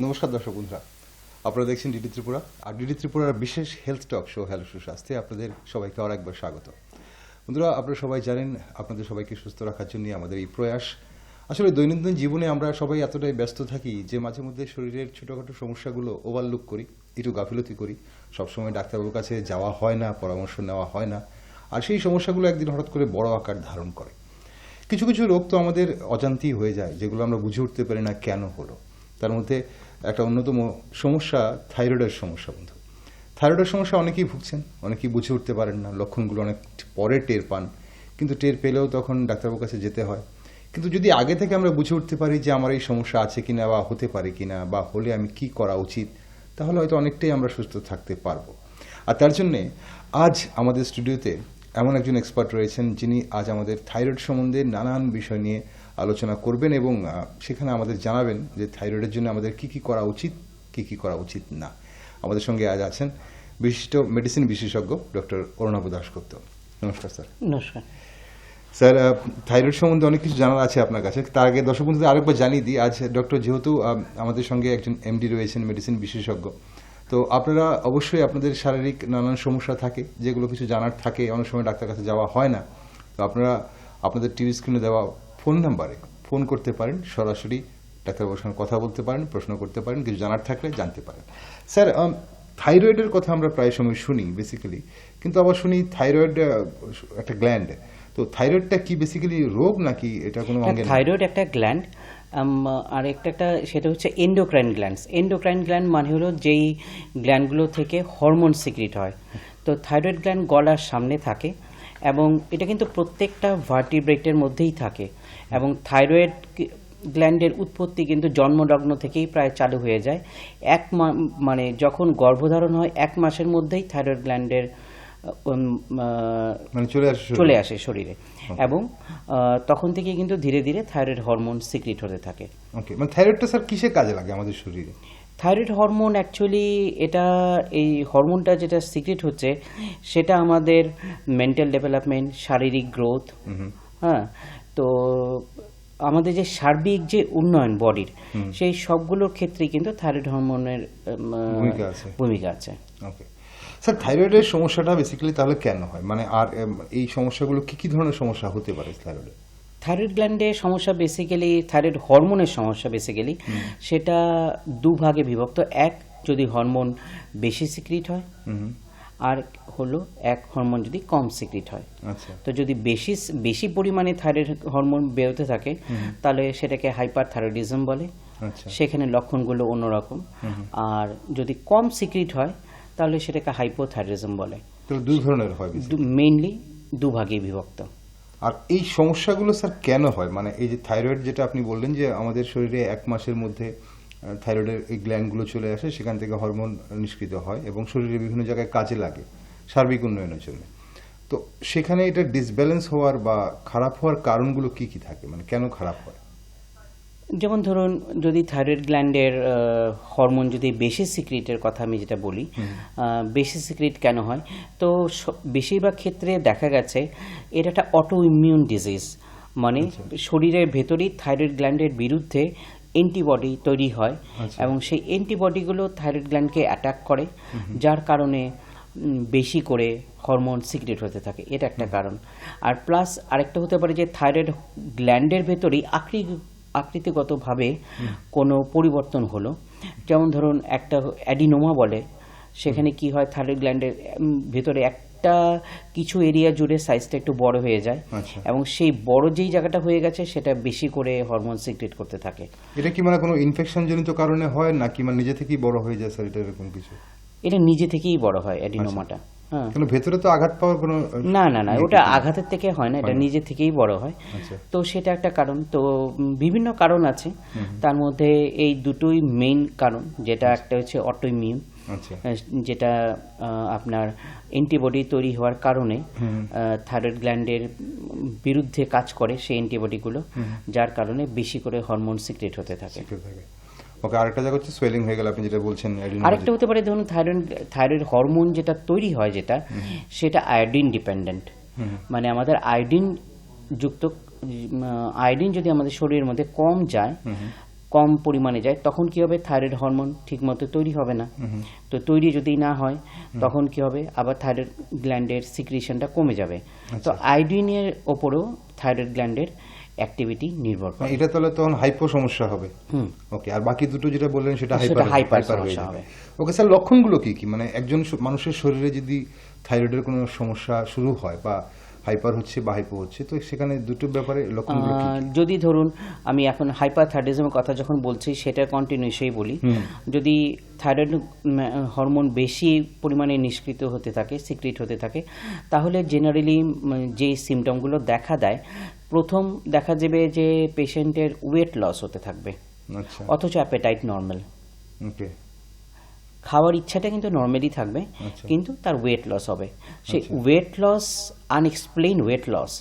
নমস্কার দর্শক বন্ধুরা, আপনারা দেখছেন ডিডি ত্রিপুরা আর ডিডি ত্রিপুরার বিশেষ হেলথ টক শো হ্যালো সুস্বাস্থ্যে আপনাদের সবাইকে আর একবার স্বাগত। বন্ধুরা, আপনারা সবাই জানেন আপনাদের সবাইকে সুস্থ রাখার জন্য আমাদের এই প্রয়াস। আসলে দৈনন্দিন জীবনে আমরা সবাই এতটাই ব্যস্ত থাকি যে মাঝে মধ্যে শরীরের ছোটোখাটো সমস্যাগুলো ওভারলুক করি, একটু গাফিলতি করি, সবসময় ডাক্তারবাবুর কাছে যাওয়া হয় না, পরামর্শ নেওয়া হয় না, আর সেই সমস্যাগুলো একদিন হঠাৎ করে বড় আকার ধারণ করে। কিছু কিছু রোগ তো আমাদের অজান্তেই হয়ে যায়, যেগুলো আমরা বুঝে উঠতে পারি না কেন হলো। তার মধ্যে একটা অন্যতম সমস্যা থাইরয়েডের সমস্যা। বন্ধু, থাইরয়েডের সমস্যা অনেকেই ভুগছেন, অনেকেই বুঝে উঠতে পারেন না, লক্ষণগুলো অনেক পরে টের পান, কিন্তু টের পেলেও তখন ডাক্তারবাবুর কাছে যেতে হয়। কিন্তু যদি আগে থেকে আমরা বুঝে উঠতে পারি যে আমার এই সমস্যা আছে কিনা বা হতে পারে কিনা বা হলে আমি কি করা উচিত, তাহলে হয়তো অনেকটাই আমরা সুস্থ থাকতে পারবো। আর তার জন্যে আজ আমাদের স্টুডিওতে এমন একজন এক্সপার্ট রয়েছেন যিনি আজ আমাদের থাইরয়েড সম্বন্ধে নানান বিষয় নিয়ে আলোচনা করবেন এবং সেখানে আমাদের জানাবেন যে থাইরয়েডের জন্য আমাদের কি কি করা উচিত, কি কি করা উচিত না। আমাদের সঙ্গে আজ আছেন বিশিষ্ট মেডিসিন বিশেষজ্ঞ ডক্টর অরুণাভ দাশগুপ্ত। নমস্কার স্যার। নমস্কার স্যার, থাইরয়েড সম্বন্ধে অনেক কিছু জানার আছে আপনার কাছে। তার আগে দর্শক বন্ধুদের আরেকবার জানিয়ে দিই, আজ ডক্টর যেহেতু আমাদের সঙ্গে একজন এমডি রয়েছেন, মেডিসিন বিশেষজ্ঞ, তো আপনারা অবশ্যই আপনাদের শারীরিক নানান সমস্যা থাকে, যেগুলো কিছু জানার থাকে, অনেক সময় ডাক্তার কাছে যাওয়া হয় না, তো আপনারা আপনাদের টিভি স্ক্রিনে দেওয়া ফোন নাম্বারে ফোন করতে পারেন, সরাসরি ডাক্তারবাবুর সঙ্গে কথা বলতে পারেন, প্রশ্ন করতে পারেন, কিছু জানার থাকলে জানতে পারেন। স্যার, থাইরয়েডের কথা আমরা প্রায় সময় শুনি বেসিক্যালি, কিন্তু আবার শুনি থাইরয়েড একটা গ্ল্যান্ড। তো থাইরয়েডটা কি বেসিক্যালি রোগ নাকি এটা কোনো অঙ্গ? থাইরয়েড একটা গ্ল্যান্ড, আর একটা সেটা হচ্ছে এন্ডোক্রাইন গ্ল্যান্ডস। এন্ডোক্রাইন গ্ল্যান্ড মানে হলো যেই গ্ল্যান্ডগুলো থেকে হরমোন সিক্রিট হয়। তো থাইরয়েড গ্ল্যান্ড গলার সামনে থাকে এবং এটা কিন্তু প্রত্যেকটা ভার্টিব্রেটের মধ্যেই থাকে, এবং থাইরয়েড গ্ল্যান্ডের উৎপত্তি কিন্তু জন্মলগ্ন থেকেই প্রায় চালু হয়ে যায়। মানে যখন গর্ভধারণ হয় 1 মাসের মধ্যেই থাইরয়েড গ্ল্যান্ডের মানে চলে আসে শরীরে, এবং তখন থেকে কিন্তু ধীরে ধীরে থাইরয়েড হরমোন সিক্রিট হতে থাকে। ওকে, মানে থাইরয়েডটা স্যার কিসে কাজে লাগে আমাদের শরীরে? থাইরয়েড হরমোন অ্যাকচুয়ালি এই হরমোনটা যেটা সিক্রিট হচ্ছে সেটা আমাদের মেন্টাল ডেভেলপমেন্ট, শারীরিক গ্রোথ, হ্যাঁ, তো আমাদের যে সার্বিক যে উন্নয়ন বডির, সেই সবগুলোর ক্ষেত্রেই কিন্তু থাইরয়েড হরমোনের ভূমিকা আছে। ওকে স্যার, থাইরয়েডের সমস্যাটা বেসিক্যালি তাহলে কেন হয়, মানে আর এই সমস্যাগুলো কি কি ধরনের সমস্যা হতে পারে থাইরয়েডে? থাইরয়েড গ্ল্যান্ডের সমস্যা বেসিক্যালি, থাইরয়েড হরমোনের সমস্যা বেসিক্যালি সেটা দুভাগে বিভক্ত। এক, যদি হরমোন বেশি সিক্রিট হয়, আর হলো এক হরমোন যদি কম সিক্রিট হয়। তো যদি বেশি পরিমাণে থাইরয়েড হরমোন বেরোতে থাকে তাহলে সেটাকে হাইপার থাইরয়েডিজম বলে, সেখানে লক্ষণগুলো অন্যরকম। আর যদি কম সিক্রিট হয় তাহলে সেটাকে হাইপোথাইরয়েডিজম বলে। তো দুই ধরনের হয়, মেইনলি দুভাগে বিভক্ত। আর এই সমস্যাগুলো স্যার কেন হয়, মানে এই যে থাইরয়েড যেটা আপনি বললেন যে আমাদের শরীরে 1 মাসের মধ্যে থাইরয়েডের এই গ্ল্যান্ডগুলো চলে আসে, সেখান থেকে হরমোন নিষ্কৃত হয় এবং শরীরের বিভিন্ন জায়গায় কাজে লাগে সার্বিক উন্নয়নের জন্য, তো সেখানে এটা ডিসব্যালেন্স হওয়ার বা খারাপ হওয়ার কারণগুলো কি কি থাকে, মানে কেন খারাপ হয়? যেমন ধরুন, যদি থাইরয়েড গ্ল্যান্ডের হরমোন যদি বেশি সিক্রিটের কথা আমি যেটা বলি, বেশি সিক্রিট কেন হয়, তো বেশিরভাগ ক্ষেত্রে দেখা গেছে এটা একটা অটো ইমিউন ডিজিজ, মানে শরীরের ভেতরেই থাইরয়েড গ্ল্যান্ডের বিরুদ্ধে অ্যান্টিবডি তৈরি হয় এবং সেই অ্যান্টিবডিগুলো থাইরয়েড গ্ল্যান্ডকে অ্যাটাক করে, যার কারণে বেশি করে হরমোন সিক্রেট হতে থাকে। এটা একটা কারণ। আর প্লাস আরেকটা হতে পারে যে থাইরয়েড গ্ল্যান্ডের ভেতরেই আকৃতিগতভাবে কোনো পরিবর্তন হলো, যেমন ধরুন একটা অ্যাডিনোমা বলে, সেখানে কি হয় থাইরয়েড গ্ল্যান্ডের ভেতরে একটা কিছু এরিয়া জুড়ে সাইজটা একটু বড় হয়ে যায়, এবং সেই বড় যেই জায়গাটা হয়ে গেছে সেটা বেশি করে হরমোন সিক্রেট করতে থাকে। এটা কি মানে কোনো ইনফেকশন জনিত কারণে হয় নাকি মানে নিজে থেকেই বড় হয়ে যায় স্যার, এটা এরকম কিছু? এটা নিজে থেকেই বড় হয় অ্যাডিনোমাটা। কিন্তু ভেতরে তো আঘাত পাওয়ার কোনো না, ওটা আঘাতের থেকে হয় না, এটা নিজে থেকেই বড় হয়। তো সেটা একটা কারণ। তো বিভিন্ন কারণ আছে, তার মধ্যে এই দুটোই মেইন কারণ। যেটা একটা হচ্ছে অটোইমিউন, যেটা আপনার অ্যান্টিবডি তৈরি হওয়ার কারণে থাইরয়েড গ্ল্যান্ডের বিরুদ্ধে কাজ করে সেই অ্যান্টিবডিগুলো, যার কারণে বেশি করে হরমোন সিক্রেট হতে থাকে। ওকে, আরেকটা জায়গা হচ্ছে সোয়েলিং হয়ে গেল আপনি যেটা বলছেন। আরেকটা হতে পারে, ধরুন থাইরয়েড হরমোন যেটা তৈরি হয় যেটা, সেটা আয়োডিন ডিপেন্ডেন্ট, মানে আমাদের আয়োডিন যদি আমাদের শরীরের মধ্যে কম যায় কম পরিমাণে যায়, তখন কি হবে, থাইরয়েড হরমোন ঠিকমতো তৈরি হবে না। তো তৈরি যদি না হয় তখন কি হবে, আবার থাইরয়েড গ্ল্যান্ডের সিক্রিশনটা কমে যাবে। তো আয়োডিনের ওপরও থাইরয়েড গ্ল্যান্ডের অ্যাক্টিভিটি নির্ভর করে। এটা তাহলে তখন হাইপো সমস্যা হবে। ওকে, আর বাকি দুটো যেটা বললেন সেটা সেটা হাইপার হয়ে সমস্যা যাবে। হবে। ওকে স্যার, লক্ষণগুলো কি কি? মানে একজন মানুষের শরীরে যদি থাইরয়েডের কোনো সমস্যা শুরু হয় বা হাইপার হচ্ছে বা হাইপো হচ্ছে, তো সেখানে দুটো ব্যাপারে লক্ষণগুলো কি কি? যদি ধরুন আমি এখন হাইপারথাইরয়েডিজমের কথা যখন বলছি সেটা কন্টিনিউসই বলি। যদি থাইরয়েড হরমোন বেশি পরিমাণে নিষ্কৃত হতে থাকে, সিক্রিট হতে থাকে, তাহলে জেনারেলি যে সিমটমগুলো দেখা দেয়, প্রথম দেখা যাবে যে পেশেন্টের ওয়েট লস হতে থাকবে, আচ্ছা, অথচ অ্যাপেটাইট নর্মাল। ওকে, খাওয়ার ইচ্ছাটা কিন্তু নর্মালি থাকবে, আচ্ছা। কিন্তু তার ওয়েট লস হবে। সেই আচ্ছা। Weight loss, unexplained weight loss,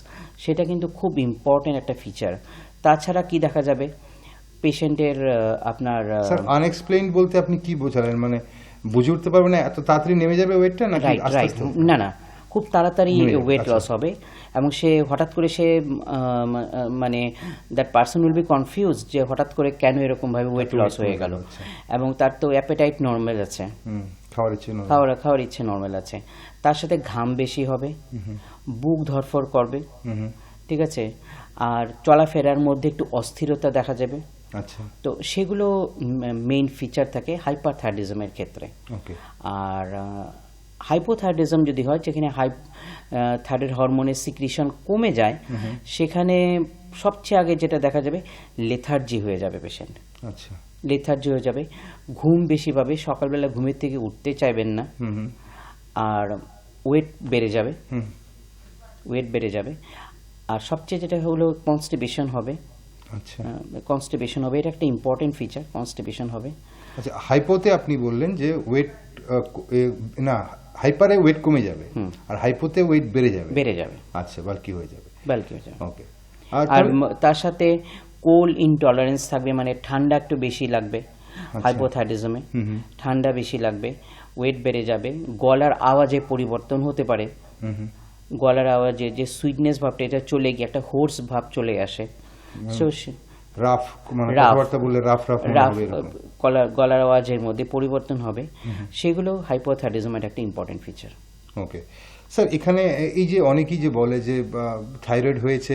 সেটা কিন্তু খুব ইম্পর্টেন্ট একটা ফিচার। তাছাড়া কি দেখা যাবে, পেশেন্টের আপনার স্যার আনএক্সপ্লেইন বলতে আপনি কি বোঝালেন? মানে বুঝে উঠতে পারবে না, এত তাড়াতাড়ি নেমে যাবে ওয়েটটা, নাকি রাইট আস্তে রাইট আস্তে? না না, খুব তাড়াতাড়ি নেমে যাবে, ওয়েট আচ্ছা। লস হবে, এবং সে হঠাৎ করে সে মানে that person will be confuse যে হঠাৎ করে কেন এরকম ভাবে ওয়েট লস হয়ে গেল, আচ্ছা। এবং তার তো অ্যাপেটাইট নর্মাল আছে, খাওয়ার ইচ্ছে নয়। খাওয়ার ইচ্ছে নর্মাল আছে, তার সাথে ঘাম বেশি হবে, বুক ধরফর করবে, ঠিক আছে, আর চলাফেরার মধ্যে একটু অস্থিরতা দেখা যাবে। আচ্ছা, তো সেগুলো মেইন ফিচার থাকে হাইপারথাইরয়েডিজমের ক্ষেত্রে। ওকে, আর হাইপোথাইরয়েডিজম যদি হয়, যেখানে থাইরয়েড হরমোনের সিক্রিশন কমে যায়, সেখানে সবচেয়ে আগে যেটা দেখা যাবে, লেথার্জি হয়ে যাবে পেশেন্ট, আচ্ছা, লেথার্জি হয়ে যাবে, ঘুম বেশি পাবে, সকালবেলা ঘুমের থেকে উঠতে চাইবেন না, আর ওয়েট বেড়ে যাবে, আর সবচেয়ে যেটা হলো কনস্টিপেশন হবে। আচ্ছা, কনস্টিপেশন হবে, এটা একটা ইম্পর্টেন্ট ফিচার, কনস্টিপেশন হবে। আচ্ছা। হাইপোতে আপনি বললেন যে ওয়েট না, হাইপারে ওয়েট কমে যাবে, আর হাইপোতে ওয়েট বেড়ে যাবে। আচ্ছা, বাল্কি হয়ে যাবে। ওকে, আর তার সাথে কোল্ড ইনটলারেন্স থাকবে, মানে ঠান্ডা একটু বেশি লাগবে হাইপোথাইরয়েডিজমে, ঠান্ডা বেশি লাগবে, ওয়েট বেড়ে যাবে, গলার আওয়াজে পরিবর্তন হতে পারে, গলার আওয়াজে যে সুইটনেস ভাবটা এটা চলে গিয়ে একটা হোর্স ভাব চলে আসে, রাফ, মানে কথাবার্তা বললে রাফ হবে এরকম। গলার আওয়াজের মধ্যে পরিবর্তন হবে, সেগুলো হাইপোথাইরয়েডিজমের একটা ইম্পর্টেন্ট ফিচার। ওকে স্যার, এখানে এই যে অনেকেই যে বলে যে থাইরয়েড হয়েছে,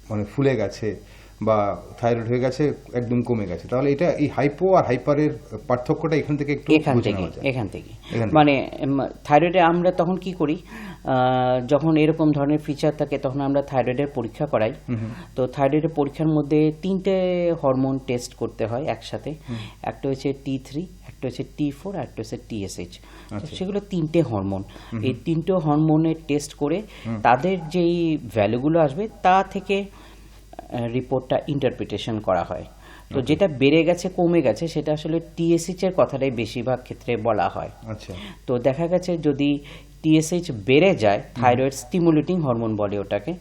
মানে ফুলে গেছে, বা থাইরয়েড হয়ে গেছে একদম কমে গেছে, তাহলে এটা এই হাইপো আর হাইপারের পার্থক্যটা এখান থেকে একটু বুঝে নেওয়া যায়। এখান থেকে মানে থাইরয়েডে আমরা তখন কি করি, যখন এরকম ধরনের ফিচার থাকে তখন আমরা থাইরয়েডের পরীক্ষা করাই। তো থাইরয়েডের পরীক্ষার মধ্যে 3টে হরমোন টেস্ট করতে হয় একসাথে, একটা হচ্ছে T3, একটা হচ্ছে T4, আর একটা হচ্ছে TSH। সেগুলো 3টে হরমোন, এই 3টে হরমোনের টেস্ট করে তাদের যেই ভ্যালুগুলো আসবে তা থেকে রিপোর্টটা ইন্টারপ্রিটেশন করা হয়। তো যেটা বেড়ে গেছে কমে গেছে সেটা আসলে TSH এর কথাটাই বেশিরভাগ ক্ষেত্রে বলা হয়। আচ্ছা, তো দেখা গেছে যদি TSH বেড়ে যায়, থাইরয়েড স্টিমুলেটিং হরমোন বলে ওটাকে,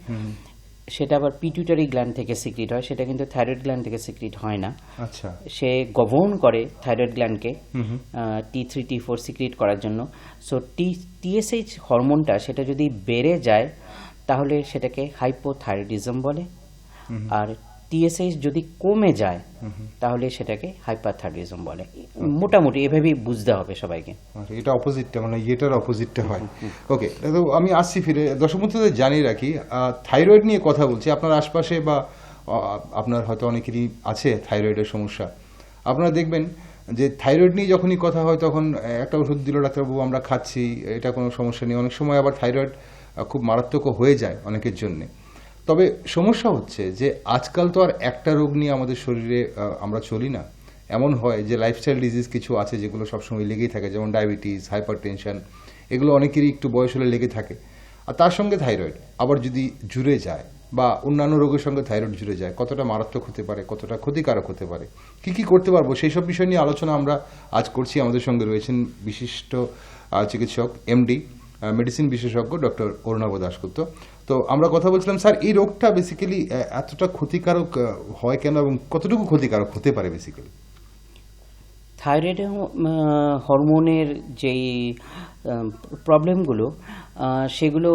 সেটা আবার পিটুইটারি গ্ল্যান্ড থেকে সিক্রিট হয়, সেটা কিন্তু থাইরয়েড গ্ল্যান্ড থেকে সিক্রিট হয় না। আচ্ছা, সে গভর্ন করে থাইরয়েড গ্ল্যান্ডকে T3 T4 সিক্রিট করার জন্য। সো TSH হরমোনটা সেটা যদি বেড়ে যায় তাহলে সেটাকে হাইপোথাইরয়েডিজম বলে, আর TSH যদি কমে যায় তাহলে সেটাকে হাইপারথাইরয়েডিজম বলে। মোটামুটি এভাবেই বুঝতে হবে সবাইকে। এটা অপোজিটটা, মানে এটার অপোজিটটা হয়। ওকে, তো আমি আসছি ফিরে, দর্শক বন্ধুদের জানিয়ে রাখি, থাইরয়েড নিয়ে কথা বলছি। আপনার আশপাশে বা আপনার হয়তো অনেকেরই আছে থাইরয়েডের সমস্যা। আপনারা দেখবেন যে থাইরয়েড নিয়ে যখনই কথা হয় তখন একটা ওষুধ দিল ডাক্তারবাবু, আমরা খাচ্ছি, এটা কোনো সমস্যা নেই। অনেক সময় আবার থাইরয়েড খুব মারাত্মক হয়ে যায় অনেকের জন্যে। তবে সমস্যা হচ্ছে যে আজকাল তো আর একটা রোগ নিয়ে আমাদের শরীরে আমরা চলি না। এমন হয় যে লাইফস্টাইল ডিজিজ কিছু আছে যেগুলো সবসময় লেগেই থাকে, যেমন ডায়াবেটিস, হাইপারটেনশন, এগুলো অনেকেরই একটু বয়স হলে লেগে থাকে। আর তার সঙ্গে থাইরয়েড আবার যদি জুড়ে যায়, বা অন্যান্য রোগের সঙ্গে থাইরয়েড জুড়ে যায়, কতটা মারাত্মক হতে পারে, কতটা ক্ষতিকারক হতে পারে, কি করতে পারবো, সেই সব বিষয় নিয়ে আলোচনা আমরা আজ করছি। আমাদের সঙ্গে রয়েছেন বিশিষ্ট চিকিৎসক, MD, মেডিসিন বিশেষজ্ঞ ডক্টর অরুণাভ দাশগুপ্ত। তো আমরা কথা বলছিলাম, স্যার এই রোগটা বেসিক্যালি এতটা ক্ষতিকারক হয় কেন, এবং কতটুকু ক্ষতিকারক হতে পারে বেসিক্যালি? থাইরয়েড হরমোনের যেই প্রবলেমগুলো সেগুলো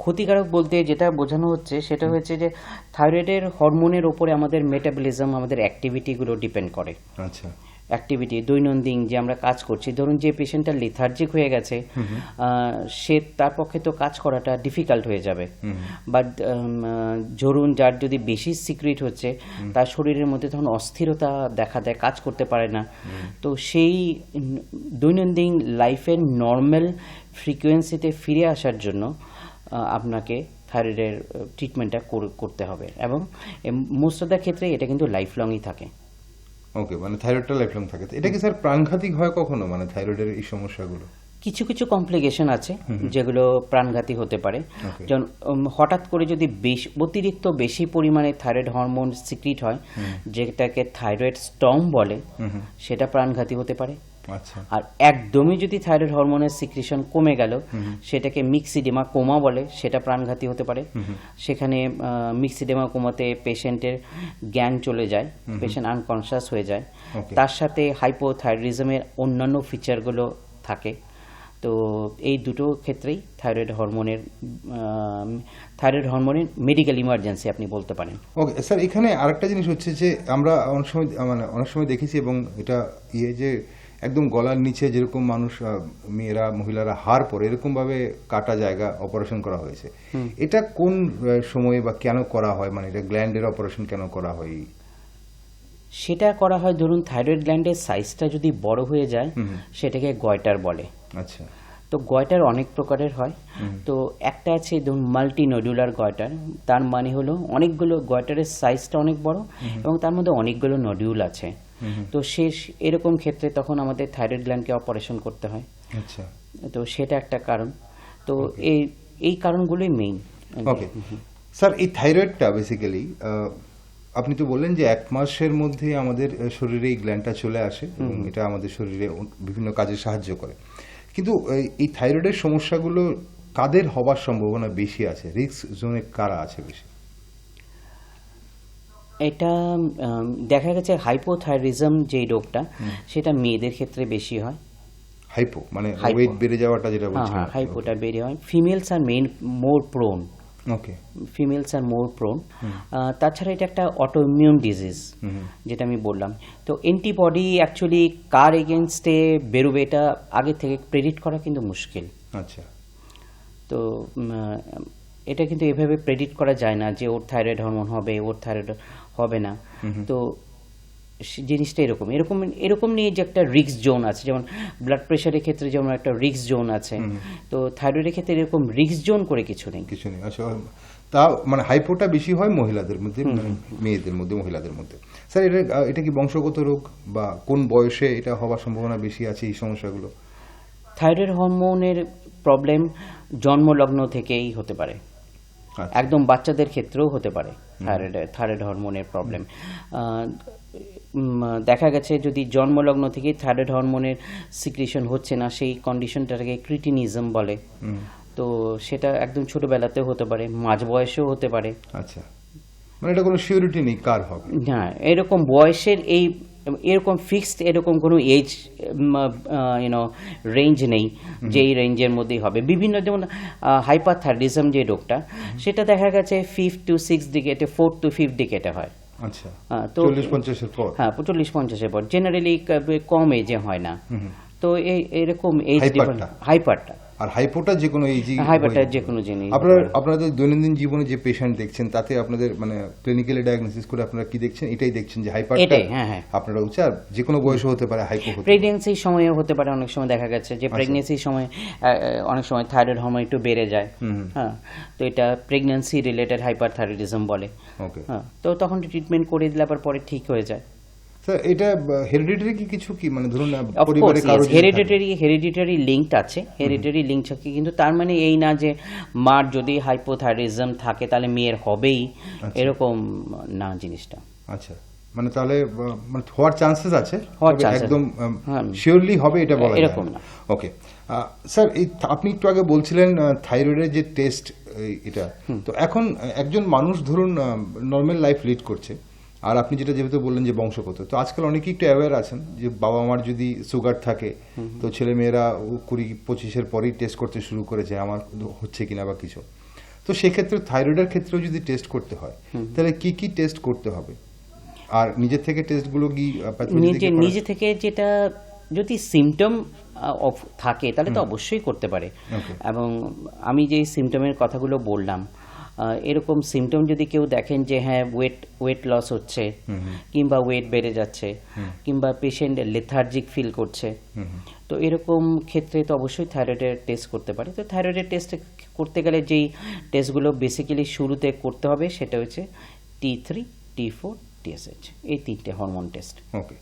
ক্ষতিকারক বলতে যেটা বোঝানো হচ্ছে সেটা হচ্ছে যে থাইরয়েডের হরমোনের ওপরে আমাদের মেটাবলিজম, আমাদের অ্যাক্টিভিটিগুলো ডিপেন্ড করে। আচ্ছা, অ্যাক্টিভিটি দৈনন্দিন যে আমরা কাজ করছি, ধরুন যে পেশেন্টটা লিথার্জিক হয়ে গেছে, সে তার পক্ষে তো কাজ করাটা ডিফিকাল্ট হয়ে যাবে। বাট ধরুন যার যদি বেশি সিক্রেট হচ্ছে, তার শরীরের মধ্যে তখন অস্থিরতা দেখা দেয়, কাজ করতে পারে না। তো সেই দৈনন্দিন লাইফের নর্মাল ফ্রিকোয়েন্সিতে ফিরে আসার জন্য আপনাকে থাইরয়েডের ট্রিটমেন্টটা করতে হবে, এবং মোস্ট অফ দ্য ক্ষেত্রে এটা কিন্তু লাইফ লংই থাকে। ওকে, মানে থাইরয়েডটা লাইফলং থাকে। তো এটা কি স্যার প্রাণঘাতী হয় কখনো, মানে থাইরয়েডের এই সমস্যাগুলো? কিছু কিছু কমপ্লিকেশন আছে যেগুলো প্রাণঘাতী হতে পারে। Okay. যেমন হঠাৎ করে যদি অতিরিক্ত বেশি পরিমাণে থাইরয়েড হরমোন সিক্রিট হয়, যেটাকে থাইরয়েড স্টর্ম বলে, সেটা প্রাণঘাতী হতে পারে। আচ্ছা, আর একদমই যদি থাইরয়েড হরমোনের সিক্রিশন কমে গেল, সেটাকে মিক্সিডেমা কোমা বলে, সেটা প্রাণঘাতী হতে পারে। সেখানে মিক্সিডেমা কোমাতে পেশেন্টের জ্ঞান চলে যায়, পেশেন্ট আনকনশাস হয়ে যায়। Okay. তার সাথে হাইপোথাইরয়েডিজমের অন্যান্য ফিচারগুলো থাকে। তো এই দুটো ক্ষেত্রেই থাইরয়েড হরমোনের মেডিকেল ইমার্জেন্সি আপনি বলতে পারেন। ওকে স্যার, এখানে আরেকটা জিনিস হচ্ছে যে আমরা অনেক সময় দেখেছি, এবং এটা যে একদম গলার নিচে যেরকম মানুষ মেয়েরা মহিলারা হাড় পরে এরকম ভাবে কাটা জায়গা অপারেশন করা হয়েছে, এটা কোন সময়ে বা কেন করা হয়, মানে এটা গ্ল্যান্ডের অপারেশন কেন করা হয়? সেটা করা হয় ধরুন থাইরয়েড গ্ল্যান্ডের সাইজটা যদি বড় হয়ে যায়, সেটাকে গয়টার বলে। আচ্ছা, তো গয়টার অনেক প্রকারের হয়। তো একটা আছে ধরুন মাল্টি নডুলার গয়টার, তার মানে হলো অনেকগুলো গয়টারের সাইজটা অনেক বড় এবং তার মধ্যে অনেকগুলো নডিউল আছে। তো এরকম ক্ষেত্রে তখন আমাদের থাইরয়েড গ্ল্যান্ডকে অপারেশন করতে হয়। আচ্ছা, তো সেটা একটা কারণ। তো এই কারণগুলোই মেইন। ওকে স্যার, এই থাইরয়েডটা বেসিক্যালি আপনি তো বললেন যে 1 মাসের মধ্যে আমাদের শরীরে এই গ্ল্যান্ডটা চলে আসে এবং এটা আমাদের শরীরে বিভিন্ন কাজে সাহায্য করে। কিন্তু এই থাইরয়েডের সমস্যাগুলো কাদের হবার সম্ভাবনা বেশি আছে, রিস্ক জোনে কারা আছে বেশি? এটা দেখা গেছে হাইপোথাইরয়েডিজম যে রোগটা, সেটা মেয়েদের ক্ষেত্রে বেশি হয়। হাইপো মানে ওয়েট বেড়ে যাওয়াটা যেটা বলছেন? হ্যাঁ, হাইপোটা বেড়ে হয়। ফিমেলস আর মোর প্রোন। ওকে, ফিমেলস আর মোর প্রোন। তাছাড়া এটা একটা অটোইমিউন ডিজিজ, যেটা আমি বললাম। তো অ্যান্টিবডি অ্যাকচুয়ালি কার এগেনস্টে বেরোবে এটা আগে থেকে প্রেডিক্ট করা কিন্তু মুশকিল। আচ্ছা, তো এটা কিন্তু এভাবে প্রেডিক্ট করা যায় না যে ওর থাইরয়েড হরমোন হবে, ওর থাইরয়েড হবে না। তো জিনিসটা এরকম নিয়ে যে একটা রিস্ক জোন আছে, যেমন ব্লাড প্রেশারের ক্ষেত্রে যেমন একটা রিস্ক জোন আছে, তো থাইরয়েডের ক্ষেত্রে এরকম রিস্ক জোন করে কিছু নেই। আচ্ছা, তা মানে হাইপোটা বেশি হয় মহিলাদের মধ্যে, মানে মেয়েদের মধ্যে, মহিলাদের মধ্যে। স্যার, এটা কি বংশগত রোগ, বা কোন বয়সে এটা হওয়ার সম্ভাবনা বেশি আছে এই সমস্যাগুলো? থাইরয়েড হরমোনের প্রবলেম জন্মলগ্ন থেকেই হতে পারে, একদম বাচ্চাদের ক্ষেত্রেও হতে পারে। থাইরয়েড হরমোনের প্রবলেম দেখা গেছে যদি জন্মলগ্ন থেকেই থাইরয়েড হরমোনের সিক্রিশন হচ্ছে না, সেই কন্ডিশনটাকে ক্রিটিনিজম বলে। তো সেটা একদম ছোটবেলাতেও হতে পারে, মাঝ বয়সেও হতে পারে। আচ্ছা, মানে এটা কোনো সিউরিটি নেই কার হবে। হ্যাঁ, এরকম বয়সের এরকম ফিক্সড এরকম কোনো এজ রেঞ্জ নেই যে এই রেঞ্জের মধ্যেই হবে। বিভিন্ন যেমন হাইপারথাইরয়েডিজম যে রোগটা, সেটা দেখা গেছে 5 to 6 ডিকেটে, 4 to 5 ডিকেটে হয়। আচ্ছা, তো 40-50-এর পর। হ্যাঁ, 40-50-এর পর, জেনারেলি কম এজে হয় না। তো এরকম এজ হাইপারটা আর হাইপোটা যে কোনো এই হাইপারটা যে কোনো জিনিস। আপনাদের দৈনন্দিন জীবনে যে পেশেন্ট দেখছেন, তাতে আপনাদের মানে ক্লিনিক্যালি ডায়াগনোসিস করে আপনারা কি দেখছেন? এটাই দেখছেন যে হাইপারটা আপনারা হচ্ছে, আর যে কোনো বয়সে হতে পারে হাইপো। প্রেগন্যান্সির সময়ও হতে পারে, অনেক সময় দেখা গেছে যে প্রেগন্যান্সির সময় অনেক সময় থাইরয়েড হরমোন একটু বেড়ে যায়। হ্যাঁ, তো এটা প্রেগন্যান্সি রিলেটেড হাইপারথাইরয়েডিজম বলে। ওকে, হ্যাঁ, তো তখন ট্রিটমেন্ট করে দিলে আবার পরে ঠিক হয়ে যায়। স্যার, এটা হেরিডিটারি কি কিছু, কি মানে ধরুন পরিবারে কারো হেরিডিটারি লিঙ্কড আছে, হেরিডিটারি লিঙ্ক থাকে, কিন্তু তার মানে এই না যে মার যদি হাইপোথাইরয়েডিজম থাকে তাহলে মেয়ের হবেই, এরকম না জিনিসটা। আচ্ছা, মানে তাহলে মানে হওয়ার চান্সেস আছে, একদম হ্যাঁ, শিওরলি হবে এটা বলা এরকম না। ওকে স্যার, আপনি একটু আগে বলছিলেন থাইরয়েডের যে টেস্ট এটা, তো এখন একজন মানুষ ধরুন নর্মাল লাইফ লিড করছে, আর আপনি যেহেতু বললেন যে বংশগত, তো আজকাল অনেকেই একটু অ্যাওয়্যার আছেন যে বাবা মার যদি সুগার থাকে তো ছেলে মেয়েরা 20-25-এর পরেই টেস্ট করতে শুরু করেছে আমার হচ্ছে কিনা বা কিছু। তো সেক্ষেত্রে থাইরয়েডের ক্ষেত্রেও যদি টেস্ট করতে হয় তাহলে কি কি টেস্ট করতে হবে, আর নিজের থেকে টেস্টগুলো কি নিজে থেকে যেটা যদি সিমটম থাকে তাহলে তো অবশ্যই করতে পারে। এবং আমি যে সিমটমের কথাগুলো বললাম, এরকম সিমটম যদি কেউ দেখেন যে হ্যাঁ ওয়েট লস হচ্ছে, কিংবা ওয়েট বেড়ে যাচ্ছে, কিংবা পেশেন্ট লেথার্জিক ফিল করছে, তো এরকম ক্ষেত্রে তো অবশ্যই থাইরয়েডের টেস্ট করতে পারে। তো থাইরয়েডের টেস্ট করতে গেলে যেই টেস্টগুলো বেসিক্যালি শুরুতে করতে হবে সেটা হচ্ছে T3, T4, TSH, এই 3টে হরমোন টেস্ট। ওকে,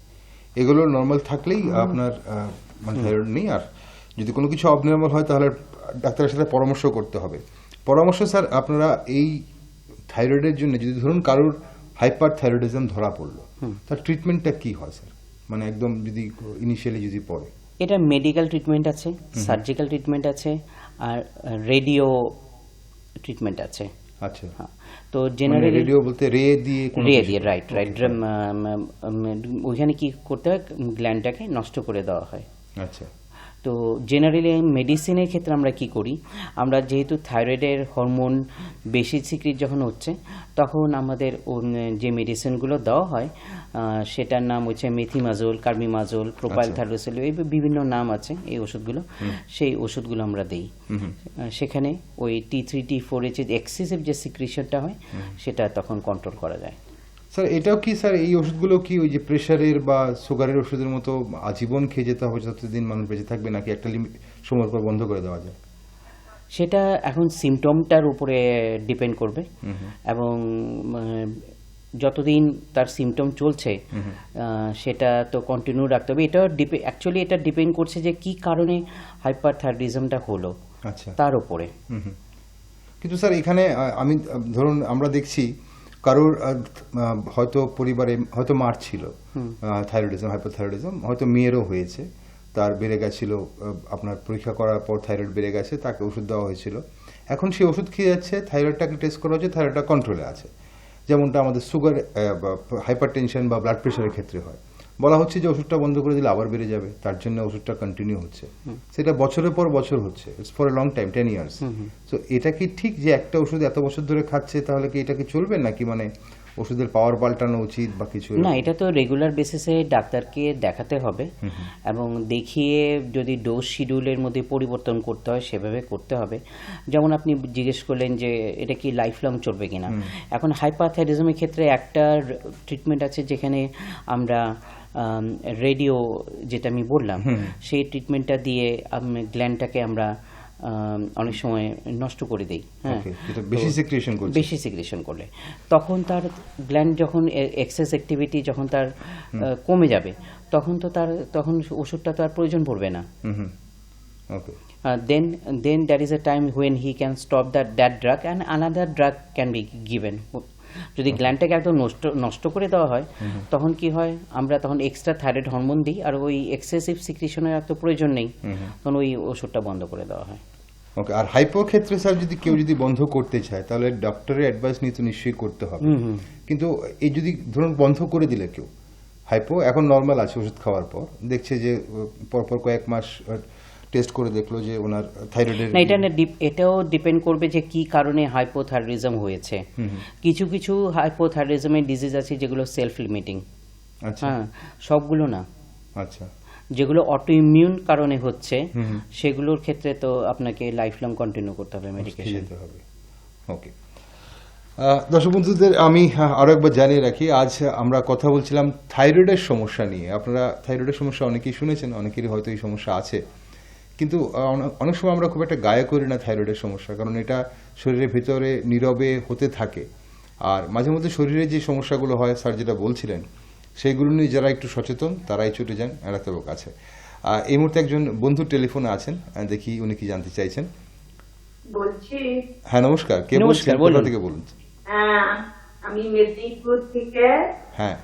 এগুলো নর্মাল থাকলেই আপনার মানে থাইরয়েড নেই। আর যদি কোনো কিছু অবনর্মাল হয় তাহলে ডাক্তারের সাথে পরামর্শ করতে হবে। পরামর্শ স্যার, আপনারা এই থাইরয়েডের জন্য যদি ধরুন কারোর হাইপার থাইরয়েডিজম ধরা পড়লো, তার ট্রিটমেন্টটা কি হয় স্যার? মানে একদম যদি ইনিশিয়ালি যদি পড়ে। এটা মেডিকেল ট্রিটমেন্ট আছে, সার্জিক্যাল ট্রিটমেন্ট আছে, আর রেডিও ট্রিটমেন্ট আছে। আচ্ছা, তো জেনারেলি রেডিও বলতে রে দিয়ে রাইট ওইখানে কি করতে হয়, গ্ল্যান্ডটাকে নষ্ট করে দেওয়া হয়। আচ্ছা, তো জেনারেলি মেডিসিনের ক্ষেত্রে আমরা কি করি, আমরা যেহেতু থাইরয়েডের হরমোন বেশি সিক্রিট যখন হচ্ছে তখন আমাদের যে মেডিসিনগুলো দেওয়া হয় সেটার নাম হচ্ছে মেথিমাজোল, কার্বিমাজোল, প্রোপাইল থাইরোসিল, এই বিভিন্ন নাম আছে এই ওষুধগুলো। সেই ওষুধগুলো আমরা দিই। সেখানে ওই T3, T4 এর যে এক্সেসিভ যে সিক্রিশনটা হয় সেটা তখন কন্ট্রোল করা যায়। স্যার এটাও কি স্যার, এই ওষুধগুলো কি ওই যে প্রেশারের বা সুগারের ওষুধের মতো আজীবন খেয়ে যেতে হবে যতদিন মানুষ বেঁচে থাকবে, নাকি একটা সময়ের পর বন্ধ করে দেওয়া যায়? সেটা এখন সিমটমটার উপরে ডিপেন্ড করবে, এবং যতদিন তার সিমটম চলছে সেটা তো কন্টিনিউ রাখতে হবে। এটা অ্যাকচুয়ালি এটা ডিপেন্ড করছে যে কি কারণে হাইপার থাইরয়েডিজমটা হলো, আচ্ছা, তার উপরে। কিন্তু স্যার এখানে আমি ধরুন আমরা দেখছি কারোর হয়তো পরিবারে হয়তো মার ছিল থাইরয়েডিজম, হাইপারথাইরয়েডিজম, হয়তো মেয়েরও হয়েছে, তার বেড়ে গেছিল, আপনার পরীক্ষা করার পর থাইরয়েড বেড়ে গেছে, তাকে ওষুধ দেওয়া হয়েছিল, এখন সে ওষুধ খেয়ে যাচ্ছে, থাইরয়েডটাকে টেস্ট করা হচ্ছে, থাইরয়েডটা কন্ট্রোলে আছে। যেমনটা আমাদের সুগার, হাইপার টেনশন বা ব্লাড প্রেশারের ক্ষেত্রে হয়, বলা হচ্ছে যে ওষুধটা বন্ধ করে দিলে আবার বেড়ে যাবে, তার জন্য ওষুধটা কন্টিনিউ হচ্ছে, সেটা বছরের পর বছর হচ্ছে, it's for a long time, 10 years। তো এটা কি ঠিক যে একটা ওষুধ এত বছর ধরে খাচ্ছে, তাহলে কি এটা কি চলবে, নাকি মানে ওষুধের পাওয়ার পাল্টানো উচিত বা কিছু? না, এটা তো রেগুলার বেসিসে ডাক্তারকে দেখাতে হবে, এবং দেখিয়ে যদি ডোজ শিডিউলের মধ্যে পরিবর্তন করতে হয় সেভাবে করতে হবে। যেমন আপনি জিজ্ঞেস করলেন যে এটা কি লাইফ লং চলবে কিনা। এখন হাইপারথাইরয়েডিজমের ক্ষেত্রে একটা ট্রিটমেন্ট আছে যেখানে আমরা রেডিও, যেটা আমি বললাম, সেই ট্রিটমেন্টটা দিয়ে গ্ল্যান্ডটাকে আমরা অনেক সময় নষ্ট করে দেই। হ্যাঁ, বেশি সিক্রেশন করলে তখন তার গ্ল্যান্ড যখন এক্সেস অ্যাক্টিভিটি যখন তার কমে যাবে তখন ওষুধটা তো আর প্রয়োজন পড়বে না। then there is a time when he can stop that drug and another drug can be given. যদি গ্ল্যান্ডটাকে একদম নষ্ট করে দেওয়া হয় তখন কি হয়, আমরা তখন এক্সট্রা থাইরয়েড হরমোন দিই, আর ওই এক্সেসিভ সিক্রেশনের এত প্রয়োজন নেই, তখন ওই ওষুধটা বন্ধ করে দেওয়া হয়। ওকে, আর হাইপো ক্ষেত্রে স্যার যদি কেউ বন্ধ করতে চায় তাহলে ডক্টরের অ্যাডভাইস নিয়ে তো নিশ্চয়ই করতে হবে, কিন্তু এই যদি ধরুন বন্ধ করে দিলে কেউ হাইপো, এখন নর্মাল আছে ওষুধ খাওয়ার পর, দেখছে যে পরপর কয়েক মাস টেস্ট করে দেখলো যে ওনার থাইরয়েডের, না, এটাও ডিপেন্ড করবে যে কি কারণে হাইপোথাইরয়েডিজম হয়েছে। কিছু হাইপোথাইরয়েডিজমের ডিজিজ আছে যেগুলো সেলফ লিমিটিং, হ্যাঁ, সবগুলো না। আচ্ছা, যেগুলো অটোইমিউন কারণে হচ্ছে সেগুলোর ক্ষেত্রে তো আপনাকে লাইফ লং কন্টিনিউ করতে হবে মেডিকেশন। ওকে, দর্শক বন্ধুদের আমি আরো একবার জানিয়ে রাখি, আজ আমরা কথা বলছিলাম থাইরয়েডের সমস্যা নিয়ে। আপনারা থাইরয়েডের সমস্যা অনেকেই শুনেছেন, অনেকেরই হয়তো এই সমস্যা আছে, কিন্তু অনেক সময় আমরা খুব একটা গায়ে করি না থাইরয়েডের সমস্যা, কারণ এটা শরীরের ভিতরে নীরবে হতে থাকে। আর মাঝে মধ্যে শরীরে যে সমস্যাগুলো হয় স্যার যেটা বলছিলেন, সেইগুলো নিয়ে যারা একটু সচেতন তারাই ছুটে যান ডাক্তারবাবুর কাছে। এই মুহূর্তে একজন বন্ধু টেলিফোনে আছেন, দেখি উনি কি জানতে চাইছেন। বলছি, হ্যাঁ নমস্কার, কে বলছেন, কোথা থেকে বলুন? আমি মেদিনীপুর থেকে হ্যাঁ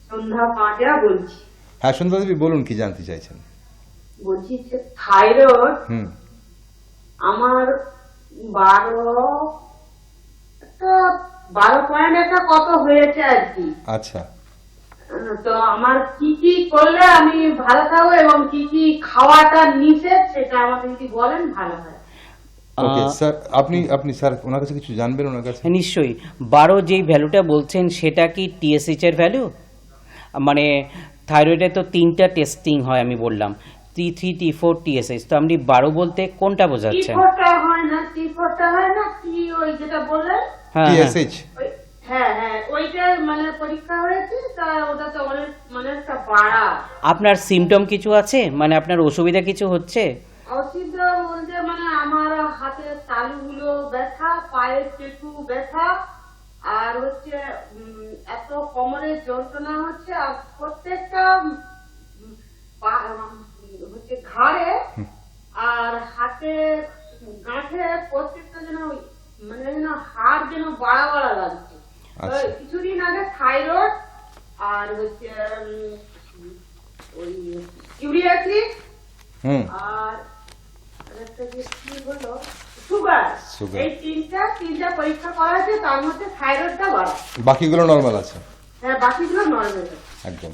সন্ধ্যা পাঁজা বলছি। হ্যাঁ সন্ধ্যা দেবী বলুন, কি জানতে চাইছেন? বলছি যে থাইরয়েড আমার 12 12 একটা কত হয়েছে আর কি। আচ্ছা, তো আমার কি কি করলে আমি ভালো থাকবো এবং কি কি খাওয়াটা নিষেধ সেটা আমাকে যদি বলেন ভালো হয়। ওকে স্যার, আপনি স্যার ওনার কাছে কিছু জানবেন ওনার কাছে? হ্যাঁ, নিশ্চয়ই 12 যেই ভ্যালুটা বলছেন সেটা কি টিএসএইচ এর ভ্যালু? মানে থাইরয়েডে তো 3টা টেস্টিং হয় আমি বললাম, T3, T4, TSH। তো আপনি 12 বলতে কোনটা বোঝাচ্ছেন? টি4টা হয় না, টি4টা হয় না, কি ওই যেটা বললেন? হ্যাঁ, হ্যাঁ। TSH? হ্যাঁ হ্যাঁ, ওইটা মানে পরীক্ষা হয়েছে, তা ওটা তো অনেকটা বাড়া। আপনার সিমটম কিছু আছে, মানে আপনার অসুবিধা কিছু হচ্ছে? অসুবিধা বলতে মানে আমার হাতের তালুগুলো ব্যথা, পায়ের পেটু ব্যথা, আর হচ্ছে এত কোমরে যন্ত্রণা হচ্ছে, আর প্রত্যেকটা হচ্ছে ঘাড়ে আর হাতে গাঁঠে প্রত্যেকটা যেন মানে যেন হাড় যেন বাড়া বাড়া লাগছে। আচ্ছা। কিছুদিন আগে থাইরয়েড আর হচ্ছে ওই ইউরিয়াসিস হুম। আর একটা যে কি হলো সুগার, সুগার। এই তিনটা পরীক্ষা করা হয়েছে, তার মধ্যে থাইরয়েডটা বাড়া। বাকিগুলো নরমাল আছে? হ্যাঁ, বাকিগুলো নর্মাল। একদম।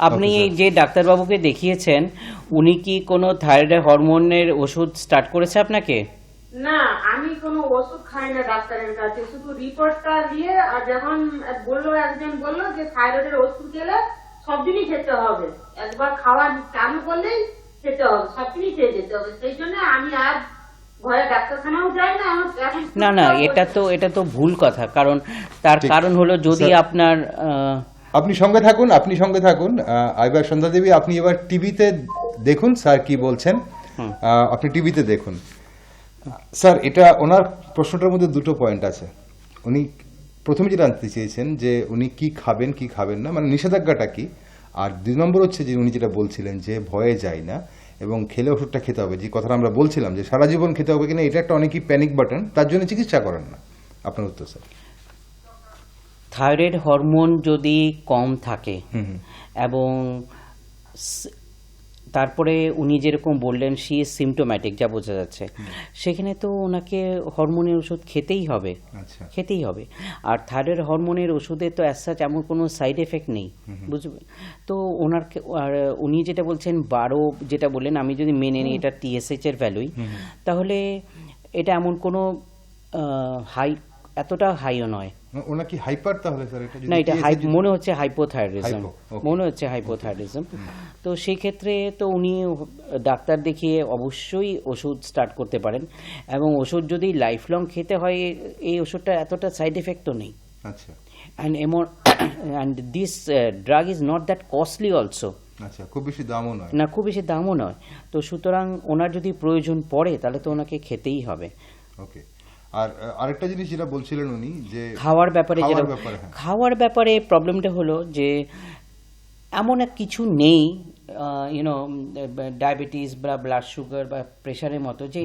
আপনি Okay, sir. যে ডাক্তারবাবুকে দেখিয়েছেন উনি কি কোনো থাইরয়েড হরমোনের ওষুধ স্টার্ট করেছে আপনাকে? না, আমি কোনো ওষুধ খাই না ডাক্তারের কাছে, শুধু রিপোর্টটা দিয়ে, আর যখন একজন বললো যে থাইরয়েডের ওষুধ গেলে সব দিনই খেতে হবে, একবার খাওয়া চালু করলেই খেতে হবে, সব দিনই খেয়ে যেতে হবে, সেই জন্য আমি আর ঘরে ডাক্তারখানাও যাই না। আমার এখন না না, এটা তো ভুল কথা, কারণ তার ঠিক। কারণ হলো যদি স্যার, আপনার আপনি সঙ্গে থাকুন। এবার সন্ধ্যা দেবী, আপনি এবার টিভিতে দেখুন স্যার কি বলছেন। আপনি টিভিতে দেখুন স্যার। এটা ওনার প্রশ্নটার মধ্যে দুটো পয়েন্ট আছে। উনি প্রথমে যেটা জানতে চেয়েছেন যে উনি কি খাবেন কি খাবেন না, মানে নিষেধাজ্ঞাটা কি, আর 2 নম্বর হচ্ছে যে উনি যেটা বলছিলেন যে ভয়ে যায় না এবং খেলে ওষুধটা খেতে হবে, যে কথাটা আমরা বলছিলাম যে সারা জীবন খেতে হবে কিনা, এটা একটা অনেকই প্যানিক বাটন, তার জন্য চিকিৎসা করেন না। আপনার উত্তর স্যার? থাইরয়েড হরমোন যদি কম থাকে এবং তারপরে উনি যেরকম বললেন সি সিমটোম্যাটিক, যা বোঝা যাচ্ছে, সেখানে তো ওনাকে হরমোনের ওষুধ খেতেই হবে, আচ্ছা। খেতেই হবে। আর থাইরয়েড হরমোনের ওষুধে তো অ্যাজ সাচ এমন কোনো সাইড এফেক্ট নেই, বুঝবেন তো ওনার। আর উনি যেটা বলছেন 12 যেটা বললেন, আমি যদি মেনে নিই এটা টিএসএইচ এর ভ্যালুই, তাহলে এটা এমন কোনো হাই, এতটা হাইও নয়। ওনা কি হাইপার তাহলে স্যার? এটা না, এটা মনে হচ্ছে হাইপোথাইরয়েডিজম, Hypo, okay. মনে হচ্ছে হাইপোথাইরয়েডিজম। তো সেই ক্ষেত্রে তো উনি ডাক্তার দেখিয়ে অবশ্যই ওষুধ স্টার্ট করতে পারেন, এবং ওষুধ যদি লাইফ লং খেতে হয়, এই ওষুধটা এতটা সাইড এফেক্ট তো নেই। আচ্ছা and this drug is not that costly also. আচ্ছা, খুব বেশি দামও নয়। না, খুব বেশি দামও নয়। তো সুতরাং ওনার যদি প্রয়োজন পড়ে তাহলে তো ওনাকে খেতেই হবে। ওকে। আর আরেকটা জিনিস যেটা বলছিলেন উনি যে খাওয়ার ব্যাপারে, যেটা হ্যাঁ। খাওয়ার ব্যাপারে প্রবলেমটা হলো যে এমন এক কিছু নেই, ইউনো, ডায়াবেটিস বা ব্লাড সুগার বা প্রেশারের মতো, যে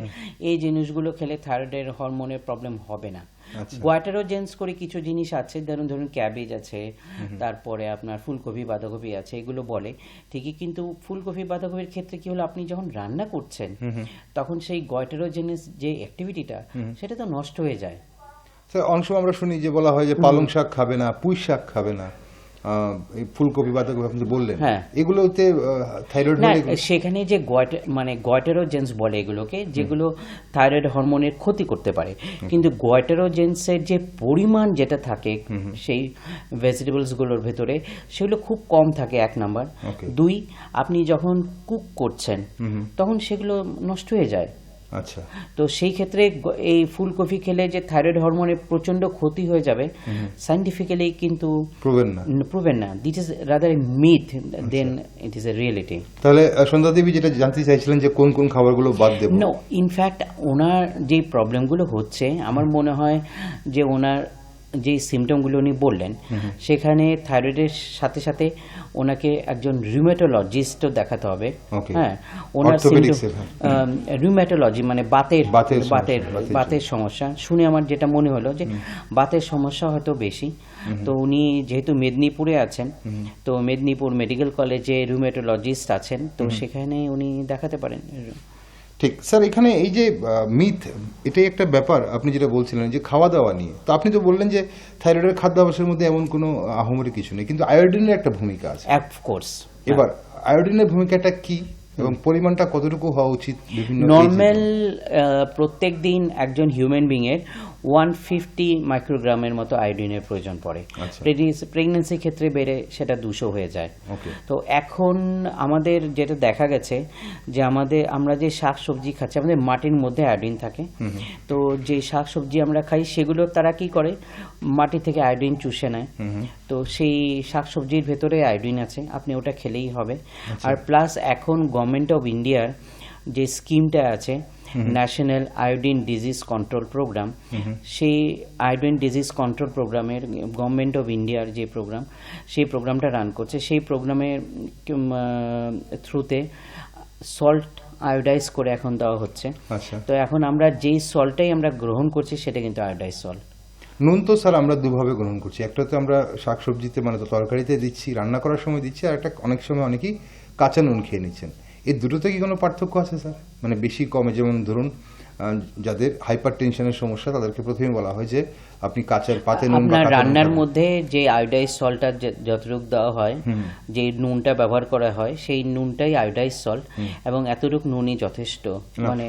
এই জিনিসগুলো খেলে থাইরয়েডের হরমোনের প্রবলেম হবে না। আচ্ছা। গোয়াটেরোজেন্স করে কিছু জিনিস আছে, ধরুন ক্যাবেজ আছে, তারপরে আপনার ফুলকপি বাঁধাকপি আছে, এগুলো বলে ঠিকই, কিন্তু ফুলকপি বাঁধাকপির ক্ষেত্রে কি হলো, আপনি যখন রান্না করছেন তখন সেই গোয়াটেরোজেনিস যে অ্যাক্টিভিটিটা, সেটা তো নষ্ট হয়ে যায়। স্যার, অনেক সময় আমরা শুনি যে বলা হয় যে পালং শাক খাবে না, পুঁই শাক খাবে না, এই ফুলকপি বাঁধাকপি আপনি যে বললেন, হ্যাঁ। এগুলোতে থাইরয়েড না, হলে সেখানে যে গোয়াটেরোজেন্স বলে এগুলোকে, যেগুলো থাইরয়েড হরমোনের ক্ষতি করতে পারে, কিন্তু গোয়াটেরোজেন্সের যে পরিমাণ যেটা থাকে সেই ভেজিটেবলসগুলোর ভেতরে, সেগুলো খুব কম থাকে, 1 নাম্বার। Okay. 2, আপনি যখন কুক করছেন তখন সেগুলো নষ্ট হয়ে যায়। আচ্ছা। তো সেই ক্ষেত্রে এই ফুলকপি খেলে যে থাইরয়েড হরমোনের প্রচন্ড ক্ষতি হয়ে যাবে, সাইন্টিফিক্যালি কিন্তু প্রুভেন না। This is rather a myth than it is a reality. তাহলে সন্ধ্যা দেবী যেটা জানতে চাইছিলেন যে কোন কোন খাবারগুলো বাদ দেব? নো, ইনফ্যাক্ট ওনার যে প্রবলেমগুলো হচ্ছে, আমার মনে হয় যে ওনার যে সিমটমগুলো উনি বললেন, সেখানে থাইরয়েডের সাথে সাথে ওনাকে একজন রিউমেটোলজিস্টও দেখাতে হবে। Okay. হ্যাঁ, ওনার রিউমেটোলজি মানে বাতের সমস্যা শুনে আমার যেটা মনে হলো যে বাতের সমস্যা হয়তো বেশি। তো উনি যেহেতু মেদিনীপুরে আছেন, তো মেদিনীপুর মেডিকেল কলেজে রিউমেটোলজিস্ট আছেন, তো সেখানে উনি দেখাতে পারেন। ঠিক স্যার, এখানে এই যে মিথ, এটাই একটা ব্যাপার আপনি যেটা বলছিলেন যে খাওয়া দাওয়া নিয়ে, তো আপনি তো বললেন যে থাইরয়েডের খাদ্যাভ্যাসের মধ্যে এমন কোনো আহামরি কিছু নেই, কিন্তু আয়োডিনের একটা ভূমিকা আছে। অফকোর্স এবার আয়োডিনের ভূমিকাটা কি এবং পরিমাণটা কতটুকু হওয়া উচিত বিভিন্ন নর্মাল প্রত্যেক দিন একজন হিউম্যান বিংয়ের 150 মাইক্রোগ্রামের মতো আয়োডিনের প্রয়োজন পড়ে। আচ্ছা। প্রেগনেন্সির ক্ষেত্রে বেড়ে সেটা 200 হয়ে যায়। ওকে। তো এখন আমাদের যেটা দেখা গেছে যে আমরা যে শাক সবজি খাচ্ছি, আমাদের মাটির মধ্যে আয়োডিন থাকে। তো যে শাক সবজি আমরা খাই সেগুলো তারা কি করে, মাটি থেকে আয়োডিন চুষে নেয়। তো সেই শাক সবজির ভেতরে আয়োডিন আছে, আপনি ওটা খেলেই হবে। আর প্লাস এখন গভর্নমেন্ট অফ ইন্ডিয়ার যে স্কিমটা আছে, national iodine disease control programme, সেই আয়োডিন ডিজিজ কন্ট্রোল প্রোগ্রামের গভর্নমেন্ট অফ ইন্ডিয়ার যে প্রোগ্রাম, সেই প্রোগ্রামটা রান করছে। সেই প্রোগ্রামের থ্রুতে সল্ট আয়োডাইজ করে এখন দেওয়া হচ্ছে। আচ্ছা। তো এখন আমরা যেই সল্টটাই আমরা গ্রহণ করছি সেটা কিন্তু আয়োডাইজ সল্ট। নুন তো স্যার আমরা দুভাবে গ্রহণ করছি, একটা তো আমরা শাকসবজিতে মানে তরকারিতে দিচ্ছি, রান্না করার সময় দিচ্ছি, আর একটা অনেক সময় অনেকেই কাঁচা নুন খেয়ে নিচ্ছেন। এই দুটোতে কি কোনো পার্থক্য আছে স্যার? মানে বেশি কমে, যেমন ধরুন যাদের হাইপার টেনশনের সমস্যা তাদেরকে প্রথমে বলা হয় যে আপনি কাঁচার পাতে নুন বা আপনার কাঁচা নুন রান্নার খাবেন। মধ্যে যে আয়োডাইজ সল্টটা যতটুকু দেওয়া হয়, যে নুনটা ব্যবহার করা হয়, সেই নুনটাই আয়োডাইজ সল্ট, এবং এতটুকু নুনই যথেষ্ট, মানে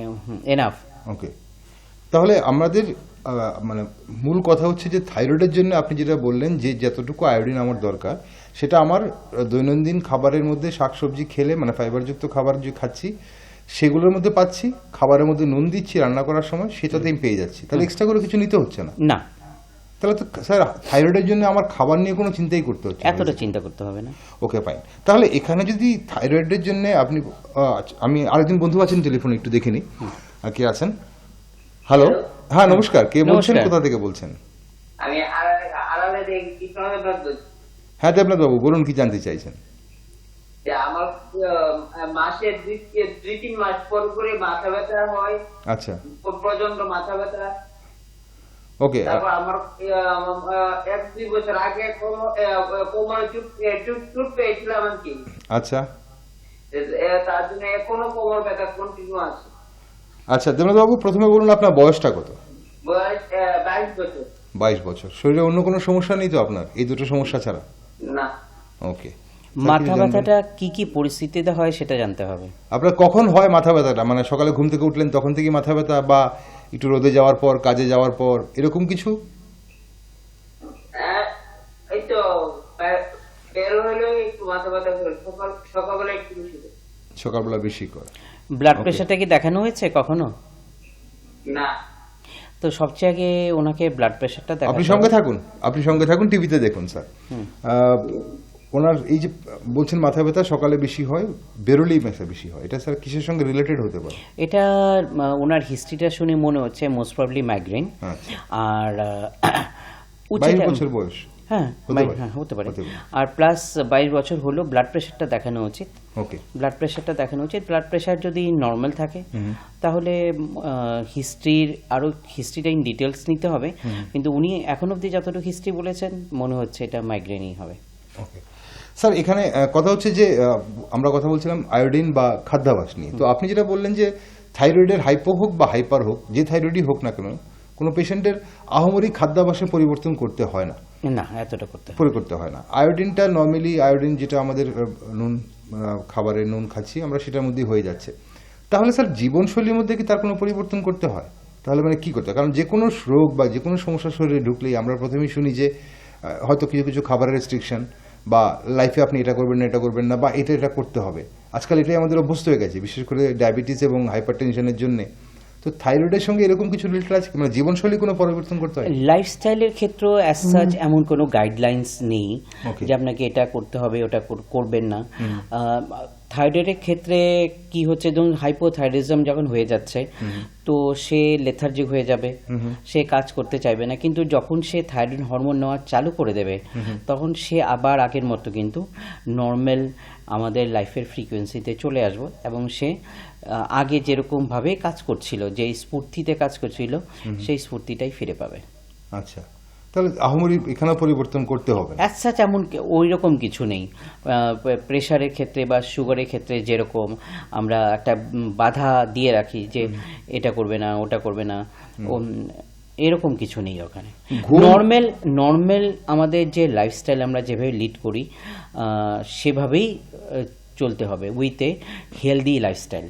এনাফ। ওকে, তাহলে আমাদের মানে মূল কথা হচ্ছে যে থাইরয়েডের জন্য আপনি যেটা বললেন যে যতটুকু আয়োডিন আমার দরকার, সেটা আমার দৈনন্দিন খাবারের মধ্যে শাকসবজি খেলে, মানে ফাইবারযুক্ত খাবার যে খাচ্ছি সেগুলোর মধ্যে পাচ্ছি, খাবারের মধ্যে নুন দিচ্ছি রান্না করার সময়, সেটাতেই পেয়ে যাচ্ছি, তাহলে এক্সট্রা করে কিছু নিতে হচ্ছে না। না, তাহলে তো স্যার থাইরয়েডের জন্য আমার খাবার নিয়ে কোনো চিন্তাই করতে হচ্ছে না। এতটা চিন্তা করতে হবে না। ওকে, ফাইন। তাহলে এখানে যদি থাইরয়েডের জন্য আপনি আমি আরেকজন বন্ধু আছেন টেলিফোনে, একটু দেখে নিই কে আছেন। হ্যালো, হ্যাঁ নমস্কার, কে বলছেন, নমস্কার। কোথা থেকে বলছেন? আমি আড়ালে দেখি কিভাবে বলছি হ্যাঁ দেবনাথ বাবু বলুন, কি জানতে চাইছেন? যে আমার মাসে দুই তিন মাস পর করে মাথা ব্যথা হয়, আচ্ছা, প্রচন্ড মাথা ব্যথা। ওকে। তারপর আমার 1-2 বছর আগে কোমরে চুট পেয়েছিলাম আর কি। আচ্ছা তার জন্য এখনো কোমর ব্যথা কন্টিনিউ আছে। আচ্ছা, দেবনাথ বাবু প্রথমে বলুন আপনার বয়সটা কত? বয়স 22 বছর। 22 বছর। শরীরে অন্য কোনো সমস্যা নেই তো আপনার, এই দুটো সমস্যা ছাড়া? না। ওকে। মাথা ব্যথাটা কি কি পরিস্থিতিতে হয় সেটা জানতে হবে। আপনার কখন হয় মাথা ব্যথাটা? মানে সকালে ঘুম থেকে উঠলেন তখন থেকে মাথা ব্যথা, বা একটু রোদে যাওয়ার পর, কাজে যাওয়ার পর, এরকম কিছু? এই তো বের হলেও একটু মাথা ব্যথা করে, সকালবেলা একটু বেশি করে। সকালবেলা বেশি করে। Blood Okay. প্রেশারটা কি দেখানো হয়েছে কখনো? না। তো সবচেয়ে আগে ওনাকে ব্লাড প্রেশারটা আপনি দেখাতে সঙ্গে হবে। থাকুন, আপনি সঙ্গে থাকুন, টিভিতে দেখুন স্যার। ওনার এই যে বলছেন মাথা ব্যথা সকালে বেশি হয়, বেরোলেই ব্যথা বেশি হয়, এটা স্যার কিসের সঙ্গে রিলেটেড হতে পারে? এটা ওনার হিস্ট্রিটা শুনে মনে হচ্ছে মোস্ট প্রবলি মাইগ্রেন। আচ্ছা। আর 22 বছর বয়স। হ্যাঁ, হতে পারে। হ্যাঁ হতে পারে। হতে পারে। আর প্লাস 22 বছর হলো, ব্লাড প্রেশারটা দেখানো উচিত। ওকে। ব্লাড প্রেশারটা দেখানো উচিত। ব্লাড প্রেশার যদি নর্মাল থাকে তাহলে হিস্ট্রিটা ইন ডিটেলস নিতে হবে, কিন্তু উনি এখন অবধি যতটুকু হিস্ট্রি বলেছেন মনে হচ্ছে এটা মাইগ্রেনই হবে। ওকে স্যার, এখানে কথা হচ্ছে যে আমরা কথা বলছিলাম আয়োডিন বা খাদ্যাভ্যাস নিয়ে, তো আপনি যেটা বললেন যে থাইরয়েডের হাইপো হোক বা হাইপার হোক, যে থাইরয়েডই হোক না কেন, কোনো পেশেন্টের আহামরি খাদ্যাভ্যাসে পরিবর্তন করতে হয় না, না এতটা করতে হবে। করতে হয় না। আয়োডিনটা নর্মালি আয়োডিন যেটা আমাদের নুন খাবারে নুন খাচ্ছি আমরা, সেটার মধ্যেই হয়ে যাচ্ছে। তাহলে স্যার জীবনশৈলীর মধ্যে কি তার কোনো পরিবর্তন করতে হয়? তাহলে মানে কি করতে হয়? কারণ যে কোনো রোগ বা যে কোনো সমস্যা শরীরে ঢুকলেই আমরা প্রথমেই শুনি যে হয়তো কিছু কিছু খাবারের রেস্ট্রিকশন, বা লাইফে আপনি এটা করবেন না, এটা করবেন না, বা এটা করতে হবে। আজকাল এটাই আমাদের অভ্যস্ত হয়ে গেছে, বিশেষ করে ডায়াবেটিস এবং হাইপার টেনশনের জন্য। তো থাইরয়েডের সঙ্গে এরকম কিছু রিলেটেড আছে, মানে জীবনশৈলী কোনো পরিবর্তন করতে হয়? লাইফস্টাইলের ক্ষেত্রে অ্যাজ সাচ এমন কোনো গাইডলাইন্স নেই Okay. যে আপনাকে এটা করতে হবে, ওটা করবেন না। থাইরয়েডের ক্ষেত্রে কি হচ্ছে, ধরুন হাইপোথাইরয়েডিজম যখন হয়ে যাচ্ছে, তো সে লেথার্জিক হয়ে যাবে, সে কাজ করতে চাইবে না। কিন্তু যখন সে থাইরয়েড হরমোন নেওয়া চালু করে দেবে, তখন সে আবার আগের মতো কিন্তু নর্মাল আমাদের লাইফের ফ্রিকোয়েন্সিতে চলে আসবো, এবং সে আগে যেরকমভাবে কাজ করছিল, যে স্ফূর্তিতে কাজ করছিল, সেই স্ফূর্তিটাই ফিরে পাবে। আচ্ছা, তাহলে আহমরি এখানেও পরিবর্তন করতে হবে না। অ্যাজ সাচ এমন ওই রকম কিছু নেই। প্রেশারের ক্ষেত্রে বা সুগারের ক্ষেত্রে যেরকম আমরা একটা বাধা দিয়ে রাখি যে এটা করবে না ওটা করবে না, এরকম কিছু নেই ওখানে। নর্মাল আমাদের যে লাইফস্টাইল আমরা যেভাবে লিড করি সেভাবেই চলতে হবে উইথ এ হেলদি লাইফস্টাইল।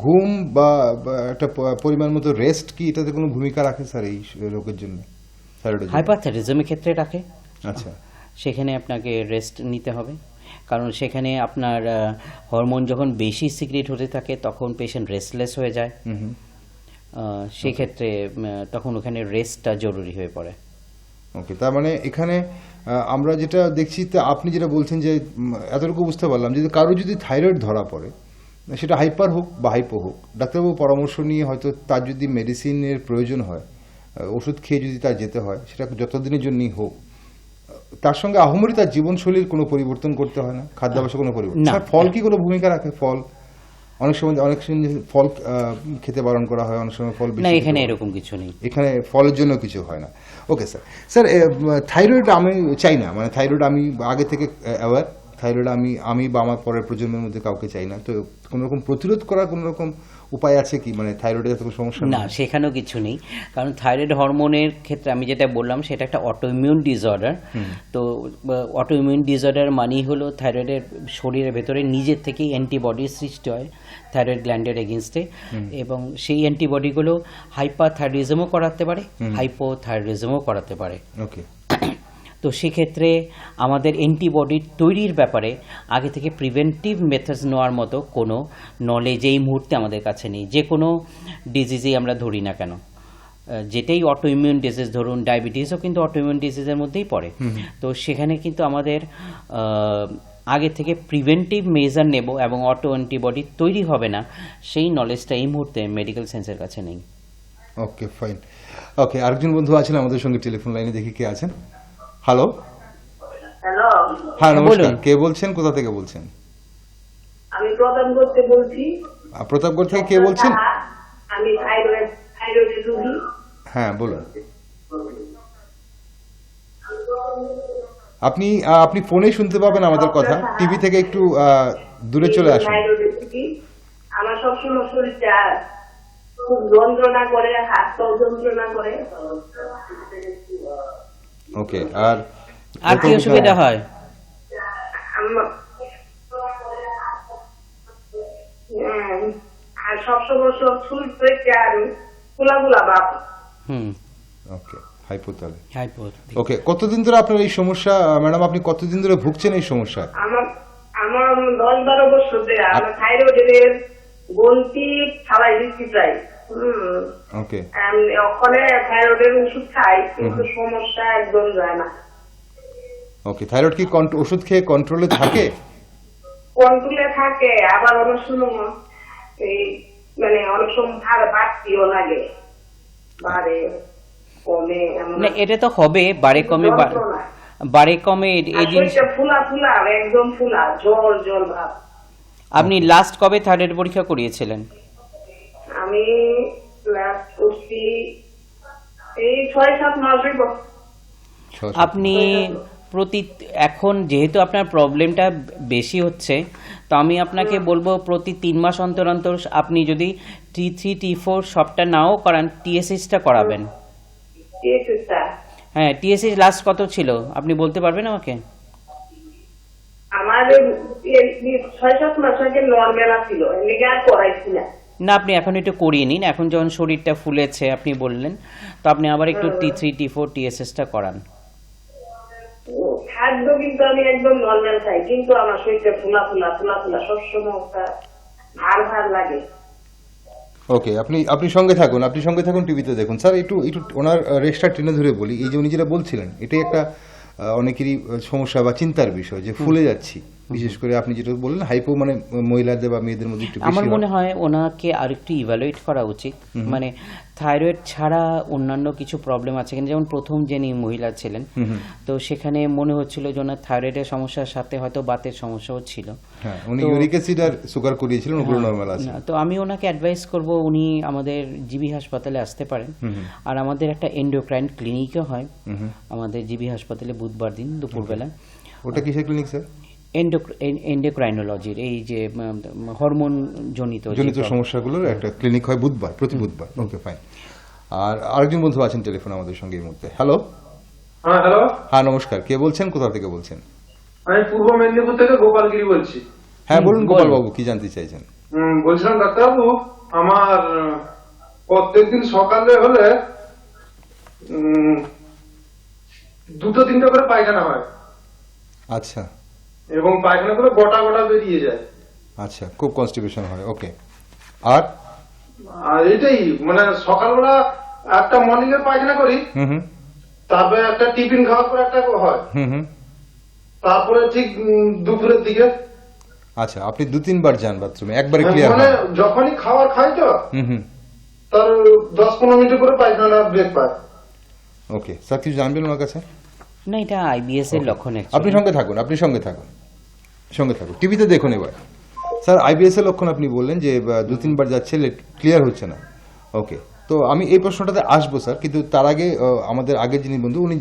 ঘুম বা একটা পরিমাণ মতো রেস্ট কি এটাতে কোনো ভূমিকা রাখে স্যার এই রোগের জন্য, থাইরয়েডের জন্য? হাইপারথাইরয়েডিজমের ক্ষেত্রে রাখে। আচ্ছা, সেখানে আপনাকে রেস্ট নিতে হবে, কারণ সেখানে আপনার হরমোন যখন বেশি সিক্রেট হতে থাকে তখন পেশেন্ট রেস্টলেস হয়ে যায়। সেক্ষেত্রে তখন ওখানে রেস্টটা জরুরি হয়ে পড়ে। ওকে, তার মানে এখানে আমরা যেটা দেখছি, তা আপনি যেটা বলছেন যে এতটুকু বুঝতে পারলাম যে কারো যদি থাইরয়েড ধরা পড়ে, সেটা হাইপার হোক বা হাইপো হোক, ডাক্তারবাবু পরামর্শ নিয়ে হয়তো তার যদি মেডিসিনের প্রয়োজন হয়, ওষুধ খেয়ে যদি তার যেতে হয়, সেটা যতদিনের জন্যই হোক, তার সঙ্গে আহমরি তার জীবনশৈলীর কোনো পরিবর্তন করতে হয় না, খাদ্যাভ্যাসে কোনো পরিবর্তন? না। স্যার, ফল কি কোনো ভূমিকা রাখে? ফল অনেক সময় ফল খেতে বারণ করা হয়, অনেক সময় ফল বেশি না, খেতে এখানে বারণ। এরকম কিছু নেই। এখানে ফলের জন্য কিছু হয় না। Okay sir. স্যার, থাইরয়েড আমি চাই না, মানে থাইরয়েড আমি আগে থেকে অ্যাওয়ার, থাইরয়েড আমি বা আমার পরের প্রজন্মের মধ্যে কাউকে চাই না। তো কোনো রকম প্রতিরোধ করার কোনো রকম উপায় আছে কি, মানে থাইরয়েডের কোনো সমস্যা না, সেখানেও কিছু নেই, কারণ থাইরয়েড হরমোনের ক্ষেত্রে আমি যেটা বললাম সেটা একটা অটোইমিউন ডিসঅর্ডার। তো অটোইমিউন ডিসঅর্ডার মানেই হলো থাইরয়েডের শরীরের ভেতরে নিজের থেকেই অ্যান্টিবডির সৃষ্টি হয় থাইরয়েড গ্ল্যান্ডের এগেনস্টে, এবং সেই অ্যান্টিবডিগুলো হাইপারথাইরয়েডিজমও করাতে পারে, হাইপোথাইরয়েডিজমও করাতে পারে। ওকে। তো সেক্ষেত্রে আমাদের অ্যান্টিবডি তৈরির ব্যাপারে আগে থেকে প্রিভেন্টিভ মেথডস নেওয়ার মতো কোনো নলেজ এই মুহূর্তে আমাদের কাছে নেই। যে কোনো ডিজিজেই আমরা ধরি না কেন, যেটাই অটোইমিউন ডিজিজ, ধরুন ডায়াবেটিসও কিন্তু অটোইমিউন ডিজিজের মধ্যেই পড়ে। তো সেখানে কিন্তু আমাদের আগে থেকে প্রিভেন্টিভ মেজার নেব এবং অটো অ্যান্টিবডি তৈরি হবে না, সেই নলেজটা এই মুহূর্তে মেডিকেল সায়েন্সের কাছে নেই। ওকে, ফাইন। ওকে, আরেকজন বন্ধু আছেন আমাদের সঙ্গে টেলিফোন লাইনে, দেখি কে আছেন। হ্যালো। হ্যালো, হ্যাঁ, নমস্কার। বলুন। কে বলছেন, কোথা থেকে বলছেন? আমি প্রদান করতে বলছি। প্রতাপগড় থেকে কে বলছেন? আমি থাইরয়েডের রোগী। হ্যাঁ, বলুন। আপনি ফোনেই শুনতে পাবেন আমাদের কথা, টিভি থেকে একটু দূরে চলে আসুন। থাইরয়েডের রোগী। আমার সবসময় শরীরটা খুব যন্ত্রণা করে, হাত পা যন্ত্রণা করে। ওকে, আর কি অসুবিধা হয়? আর সবসময় চুল পেটে আর ফুলা ফুলা ভাব। ওকে, হাইপোথাইরয়েড। হাইপো। ওকে, কতদিন ধরে আপনার এই সমস্যা, ম্যাডাম? আপনি কতদিন ধরে ভুগছেন এই সমস্যায়? আমার 10-12 বছর ধরে আমার থাইরয়েডের গন্তি ছাড়াই দিচ্ছি চাই। ওকে। ওখানে থাইরয়েডের ওষুধ খাই, কিন্তু সমস্যা একদম যায় না। ওকে, থাইরয়েড কি ওষুধ খেয়ে কন্ট্রোলে থাকে? কন্ট্রোলে থাকে, আবার অনেক সময় এই মানে অনেক সময় ভার বাড়তিও লাগে, বাড়ে কমে। না, এটা তো হবে, বাড়ে কমে, বাড়ে কমে এই জিনিস। ফুলা ফুলা একদম ফুলা, জল জল ভাব। আপনি লাস্ট কবে থাইরয়েড পরীক্ষা করিয়েছিলেন? আমি লাস্ট করছি এই 6-7 মাস হইব। আপনি এখন যেহেতু আপনার প্রবলেমটা বেশি হচ্ছে, তো আমি আপনাকে বলবো প্রতি 3 মাস অন্তর অন্তর আপনি যদি T3 T4 সবটা নাও করান, TSH-টা করাবেন। হ্যাঁ, TSH লাস্ট কত ছিল আপনি বলতে পারবেন আমাকে? আমার 6-7 মাস আগে নরমাল ছিল, এদিকে আর করাইছি না। না, আপনি এখন একটু করিয়ে নিন, এখন যখন শরীরটা ফুলেছে আপনি বললেন, তো আপনি আবার একটু T3 T4 TSH-টা করান। খাদ্য কিন্তু আমি একদম নরমাল খাই, কিন্তু আমার শরীরটা ফুলা ফুলা ফুলা ফুলা, সবসময় একটা ভার ভার লাগে। ওকে, আপনি সঙ্গে থাকুন, টিভিতে দেখুন। স্যার, একটু ওনার রেস্টটা টেনে ধরে বলি, এই যে উনি যেটা বলছিলেন, এটাই একটা অনেকেরই সমস্যা বা চিন্তার বিষয়, যে ফুলে যাচ্ছি, বিশেষ করে আপনি যেটা বললেন হাইপো মানে মহিলাদের বা মেয়েদের মধ্যে একটু আমার বেশি মনে হয়। হয় ওনাকে আরেকটু ইভ্যালুয়েট করা উচিত, মানে থাইরয়েড ছাড়া অন্যান্য কিছু প্রবলেম আছে কিনা। যেমন প্রথম যিনি মহিলা ছিলেন, তো সেখানে মনে হচ্ছিল যে ওনার থাইরয়েডের সমস্যার সাথে হয়তো বাতের সমস্যাও ছিল। হ্যাঁ, উনি তো- ইউরিক অ্যাসিড আর সুগার করিয়েছিলেন, ওগুলো হ্যাঁ, নরমাল আছে। না, তো আমি ওনাকে অ্যাডভাইস করব উনি আমাদের জিবি হাসপাতালে আসতে পারেন। আর আমাদের একটা এন্ডোক্রাইন ক্লিনিকও হয় আমাদের জিবি হাসপাতালে বুধবার দিন দুপুরবেলা। ওটা কিসের ক্লিনিক স্যার? এন্ডোক্রাইনোলজির এই যে হরমোন জনিত সমস্যাগুলোর একটা ক্লিনিক হয় বুধবার, প্রতি বুধবার। ওকে, ফাইন। আর আরেকজন বন্ধু আছেন টেলিফোনে আমাদের সঙ্গে এই মুহূর্তে। হ্যালো। হ্যাঁ হ্যালো, হ্যাঁ নমস্কার, কে বলছেন, কোথা থেকে বলছেন? আমি পূর্ব মেদিনীপুর থেকে গোপালগিরি বলছি। হ্যাঁ বলুন বলুন। গোপাল বাবু, কি জানতে চাইছেন? বলছিলাম ডাক্তারবাবু, আমার প্রত্যেকদিন সকালে হলে 2-3টা করে পায়খানা হয় আচ্ছা এবং পায়খানা করে গোটা গোটা বেরিয়ে যায়। আচ্ছা, খুব কনস্টিপেশন হয়। ওকে, আর? আর এটাই মানে সকালবেলা একটা মর্নিং এর পায়খানা করি, হুম হুম তারপরে একটা টিফিন খাওয়ার পর একটা হয়, হুম হুম তারপরে ঠিক দুপুরের দিকে। আচ্ছা, আপনি 2-3 বার যান বাথরুমে, একবারে ক্লিয়ার মানে হয়? যখনই খাবার খাই তো হুম হুম তার 10-15 মিনিট করে পায়খানা ব্রেক পায়। ওকে স্যার, কিছু জানবেন ওনার কাছে? না, এটা আইবিএস এর লক্ষণ actually। আপনি সঙ্গে থাকুন, সঙ্গে থাকুন, টিভিতে দেখুন এবার। স্যার আইবিএস এর লক্ষণ আপনি বললেন যে 2-3 বার যাচ্ছে, ক্লিয়ার হচ্ছে না। ওকে, তো আমি এই প্রশ্নটাতে আসবো স্যার, কিন্তু তার আগে আমাদের আগের যিনি বন্ধু উনি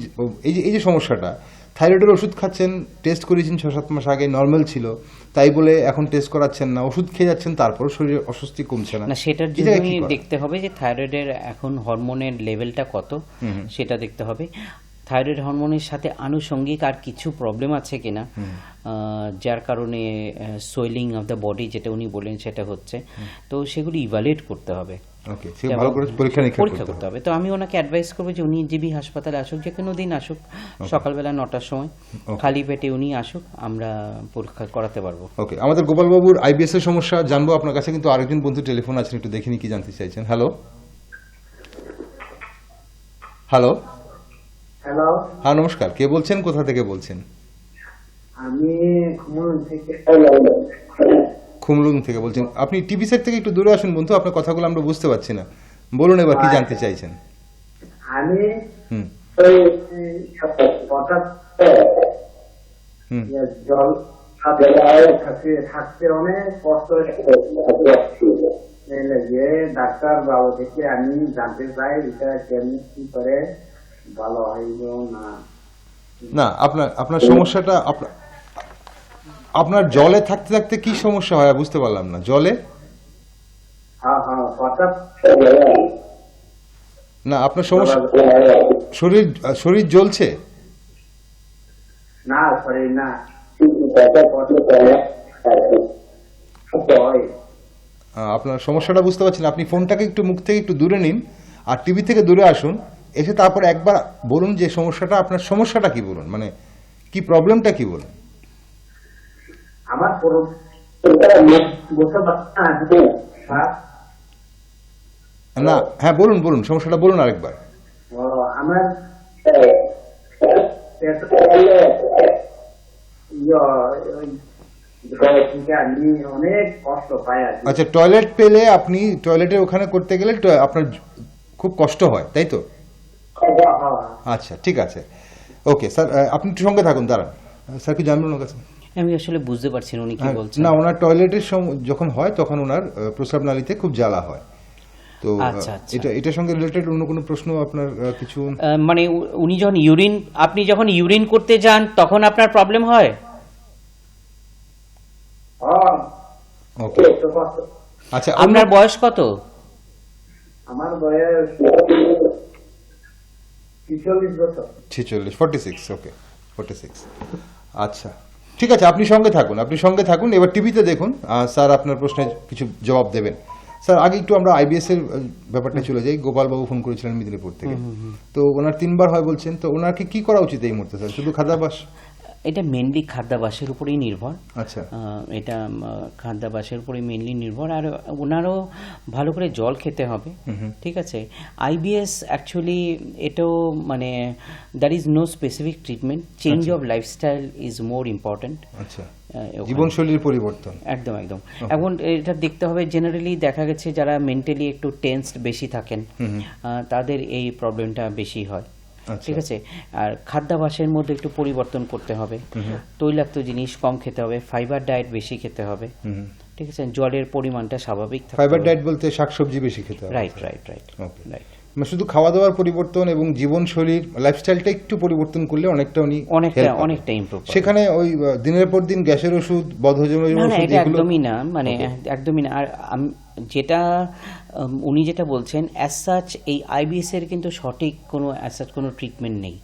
এই যে সমস্যাটা, থাইরয়েডের ওষুধ খাচ্ছেন, টেস্ট করেছেন 6-7 মাস আগে, নর্মাল ছিল, তাই বলে এখন টেস্ট করাচ্ছেন না, ওষুধ খেয়ে যাচ্ছেন, তারপরও শরীরে অস্বস্তি কমছে না। না, সেটার এই জন্য জায়গায় কি করা? দেখতে হবে যে থাইরয়েডের এখন হরমোনের লেভেলটা কত, সেটা দেখতে হবে। থাইরয়েড হরমোনের সাথে আনুষঙ্গিক আর কিছু প্রবলেম আছে কিনা, যার কারণে সোয়েলিং অফ দ্য বডি যেটা উনি বলেন সেটা হচ্ছে, তো সেগুলো ইভ্যালুয়েট করতে হবে। ওকে, সে ভালো করে পরীক্ষা নিরীক্ষা পরীক্ষা করতে হবে। তো আমি ওনাকে অ্যাডভাইস করবো যে উনি জিবি হাসপাতালে আসুক, যে কোনো দিন আসুক, সকালবেলা 9টার সময় খালি পেটে উনি আসুক, আমরা পরীক্ষা করাতে পারবো। ওকে, আমাদের গোপালবাবুর আইবিএস এর সমস্যা জানবো আপনার কাছে, কিন্তু আরেকজন বন্ধু টেলিফোন আছেন, একটু দেখিনি কি জানতে চাইছেন। হ্যালো হ্যালো হ্যালো, হ্যাঁ নমস্কার, কে বলছেন, কোথা থেকে বলছেন? আমি খুলনা থেকে। খুমলুং থেকে বলছেন। আপনি টিভি সেট থেকে একটু দূরে আসুন বন্ধু, আপনার কথাগুলো আমরা বুঝতে পারছি না। বলুন এবার কি জানতে চাইছেন? আমি হুম ওই হঠাৎ হুম জল থাকতে অনেক কষ্ট যে ডাক্তার বাবু থেকে আমি জানতে চাই এটা কেমনি কি করে ভালো হইব না। না, আপনার সমস্যাটা আপনার জলে থাকতে থাকতে কি সমস্যা হয় বুঝতে পারলাম না। জলে হ্যাঁ হ্যাঁ, হঠাৎ না, আপনার সমস্যা শরীর জ্বলছে? না শরীর না আপনার সমস্যাটা বুঝতে পারছেন। আপনি ফোনটাকে একটু মুখ থেকে একটু দূরে নিন আর টিভি থেকে দূরে আসুন, এসে তারপর একবার বলুন যে আপনার সমস্যাটা কি, বলুন মানে কি প্রবলেমটা কি বলুন। আমার বুঝতে পারছি না, হ্যাঁ বলুন সমস্যাটা বলুন আরেকবার। আমার আমি অনেক কষ্ট পাই আর কি। আচ্ছা, টয়লেট পেলে আপনি টয়লেটের ওখানে করতে গেলে আপনার খুব কষ্ট হয়, তাই তো? আচ্ছা ঠিক আছে, ওকে স্যার, আপনি একটু সঙ্গে থাকুন, দাঁড়ান। স্যার কি জানবেন ওনার কাছে? আমি আসলে বুঝতে পারছি না উনি কি বলছেন। না, ওনার টয়লেটের যখন হয় তখন ওনার প্রস্রাব নালীতে খুব জ্বালা হয়। তো আচ্ছা, আচ্ছা। এটার সঙ্গে রিলেটেড অন্য কোনো প্রশ্ন আপনার কিছু? মানে উনি যখন আপনি যখন ইউরিন করতে যান তখন আপনার প্রবলেম হয়? ওকে, আচ্ছা আপনার বয়স কত? আমার বয়স 46 বছর। 46, ওকে 46। আচ্ছা ঠিক আছে, আপনি সঙ্গে থাকুন, এবার টিভিতে দেখুন, স্যার আপনার প্রশ্নের কিছু জবাব দেবেন। স্যার আগে একটু আমরা আইবিএস এর ব্যাপারটা চলে যাই। গোপালবাবু ফোন করেছিলেন মেদিনীপুর থেকে, তো ওনার 3 বার হয় বলছেন, তো ওনাকে কি করা উচিত এই মুহূর্তে স্যার? শুধু খাদ্যাভ্যাস? এটা মেনলি খাদ্যাভ্যাসের উপরেই নির্ভর। আচ্ছা, এটা খাদ্যাভ্যাসের উপরে মেনলি নির্ভর, আর ওনারও ভালো করে জল খেতে হবে, ঠিক আছে? আইবিএস অ্যাকচুয়ালি এটাও there is no specific treatment, change of lifestyle is more important. আচ্ছা, ওখানে। জীবনশৈলীর পরিবর্তন। একদম একদম। এখন এটা দেখতে হবে, জেনারেলি দেখা গেছে যারা মেন্টালি একটু টেন্সড বেশি থাকেন তাদের এই প্রবলেমটা বেশি হয়। আচ্ছা। ঠিক আছে। আর খাদ্যাভ্যাসের মধ্যে একটু পরিবর্তন করতে হবে, তৈলাক্ত জিনিস কম খেতে হবে, ফাইবার ডায়েট বেশি খেতে হবে। ঠিক আছে, জলের পরিমাণটা স্বাভাবিক থাকতে ফাইবার হবে। ডায়েট বলতে শাকসবজি বেশি খেতে হবে। Right right right Okay. Right. মানে শুধু খাওয়া দাওয়ার পরিবর্তন এবং জীবনশৈলীর লাইফস্টাইলটা একটু পরিবর্তন করলে অনেকটা উনি অনেকটা help পাবেন। অনেকটা ইমপ্রুভ। সেখানে ওই দিনের পর দিন গ্যাসের ওষুধ, বদহজমের না না, ওষুধ এটা এগুলো একদমই না, মানে একদমই না। আর যেটা উনি যেটা বলছেন অ্যাজ সাচ এই আইবিএস এর কিন্তু সঠিক কোনো অ্যাজ সাচ কোনো ট্রিটমেন্ট নেই।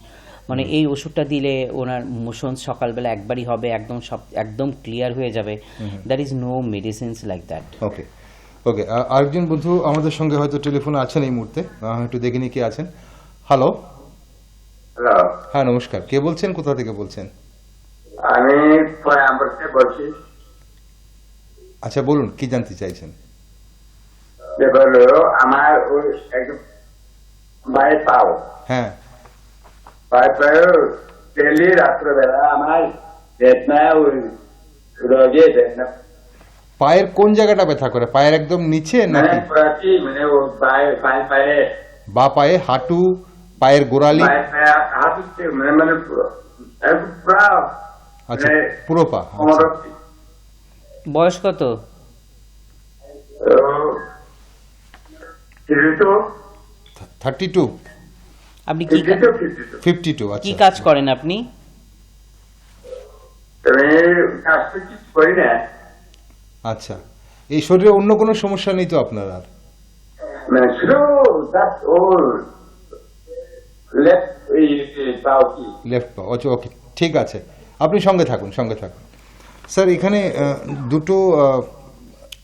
মানে এই ওষুধটা দিলে ওনার মোশন সকালবেলা একবারই হবে, একদম ক্লিয়ার হয়ে যাবে। That is no medicines like that. Okay okay. আরেকজন বন্ধু আমাদের সঙ্গে হয়তো টেলিফোনে আছেন এই মুহূর্তে, একটু দেখে নিই কে আছেন। হ্যালো। হ্যালো, হ্যাঁ নমস্কার, কে বলছেন, কোথা থেকে বলছেন? আমি পয়ম্বর থেকে বলছি। আচ্ছা বলুন, কি জানতে চাইছেন? হলো আমার ওই একদম বাই পাও হ্যাঁ ডেলি রাত্রেবেলা আমার বেদনা, ওই রোগে বেদনা, পায়ের কোন জায়গাটা ব্যথা করে? পায়ের একদম নিচে মানে নাকি প্রতি মানে ও পায়ে বা পায়ে, হাঁটু, পায়ের গোড়ালি? হাত মানে মানে একদম পুরা আচ্ছা, মানে পুরো পা। কোমর আচ্ছা। অবধি। বয়স কত? কিন্তু 32, আপনি কি 52। কি আচ্ছা কাজ করেন আপনি? আমি কাজ তো কিছু করি না, আচ্ছা। এই শরীরে অন্য কোনো সমস্যা নেই তো আপনার আর? মানে শুধু ও লেফট পাও কি লেফট পা। আচ্ছা ওকে, ঠিক আছে, আপনি সঙ্গে থাকুন, সঙ্গে থাকুন। স্যার এখানে দুটো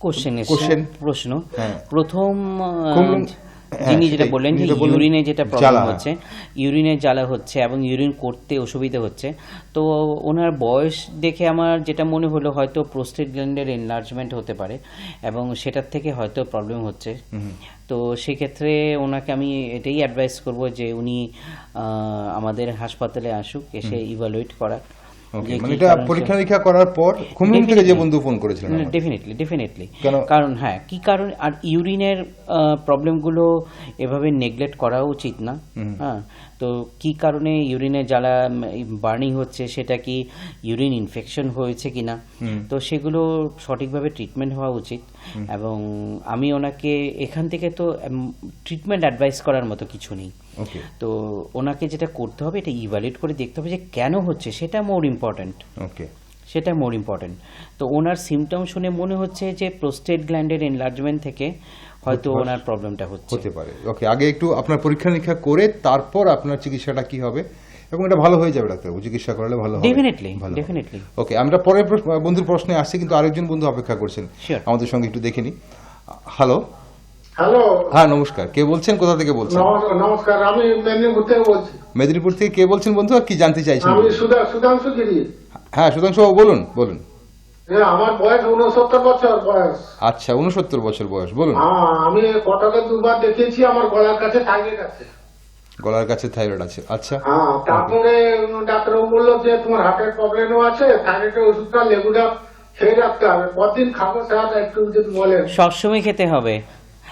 কোশ্চেন Question? প্রশ্ন। হ্যাঁ। প্রথম কোন- যিনি হ্যাঁ, যেটা সেটাই। বললেন যে যেটা বললেন, ইউরিনে যেটা জ্বালা, প্রবলেম হ্যাঁ। হচ্ছে, ইউরিনের জ্বালা হচ্ছে এবং ইউরিন করতে অসুবিধা হচ্ছে। তো ওনার বয়স দেখে আমার যেটা মনে হলো হয়তো প্রোস্টেট গ্ল্যান্ডের এনলার্জমেন্ট হতে পারে এবং সেটার থেকে হয়তো প্রবলেম হচ্ছে। তো সেক্ষেত্রে ওনাকে আমি এটাই অ্যাডভাইস করব যে উনি আমাদের হাসপাতালে আসুক, এসে ইভালুয়েট করাক। ওকে, মানে এটা পরীক্ষা নিরীক্ষা করার পর খুমলুং থেকে যে বন্ধু ফোন করেছিলেন আমাকে। ডেফিনেটলি। কেন? কারণ হ্যাঁ, কি কারণ, আর ইউরিনের প্রবলেমগুলো এভাবে নেগলেক্ট করা উচিত না। হ্যাঁ, তো কি কারণে ইউরিনের জ্বালা বার্নিং হচ্ছে, সেটা কি ইউরিন ইনফেকশন হয়েছে কিনা, তো সেগুলো সঠিকভাবে ট্রিটমেন্ট হওয়া উচিত। এবং আমি ওনাকে এখান থেকে তো ট্রিটমেন্ট অ্যাডভাইস করার মতো কিছু নেই। ওকে তো ওনাকে যেটা করতে হবে এটা ইভ্যালুয়েট করে দেখতে হবে যে কেন হচ্ছে, সেটা মোর ইম্পর্ট্যান্ট। ওকে সেটা মোর ইম্পর্টেন্ট। তো ওনার সিমটম শুনে মনে হচ্ছে যে প্রোস্টেট গ্ল্যান্ডের এনলার্জমেন্ট থেকে হয়তো ওনার প্রবলেমটা হচ্ছে। হতে পারে। ওকে, আগে একটু আপনার পরীক্ষা নিরীক্ষা করে তারপর আপনার চিকিৎসাটা কি হবে, এবং এটা ভালো হয়ে যাবে ডাক্তারবাবু, চিকিৎসা করালে ভালো হবে। ডেফিনেটলি ভালো হবে। ডেফিনেটলি। ওকে, আমরা পরের বন্ধুর প্রশ্নে আসছি, কিন্তু আরেকজন বন্ধু অপেক্ষা করছেন Sure. আমাদের সঙ্গে, একটু দেখে নি। হ্যালো। হ্যালো, হ্যাঁ নমস্কার, কে বলছেন, কোথা থেকে বলছেন? নমস্কার, আমি মেদিনীপুর থেকে বলছি। মেদিনীপুর থেকে কে বলছেন বন্ধু, আর কি জানতে চাইছেন? আমি সুধাংশু গিরি। হ্যাঁ সুধাংশু বাবু, বলুন বলুন। আমার বয়স 69 বছর বয়স। আচ্ছা, 69 বছর বয়স, বলুন। আমি কটকে দুবার দেখিয়েছি, আমার গলার কাছে থাইরয়েড আছে। গলার কাছে থাইরয়েড আছে, আচ্ছা। হ্যাঁ, তারপরে ডাক্তারবাবু বললো যে তোমার হার্টের প্রবলেমও আছে, থাইরয়েডের ওষুধটা রেগুলার খেয়ে রাখতে হবে। কতদিন খাবো স্যার একটু যদি বলেন। সবসময় খেতে হবে।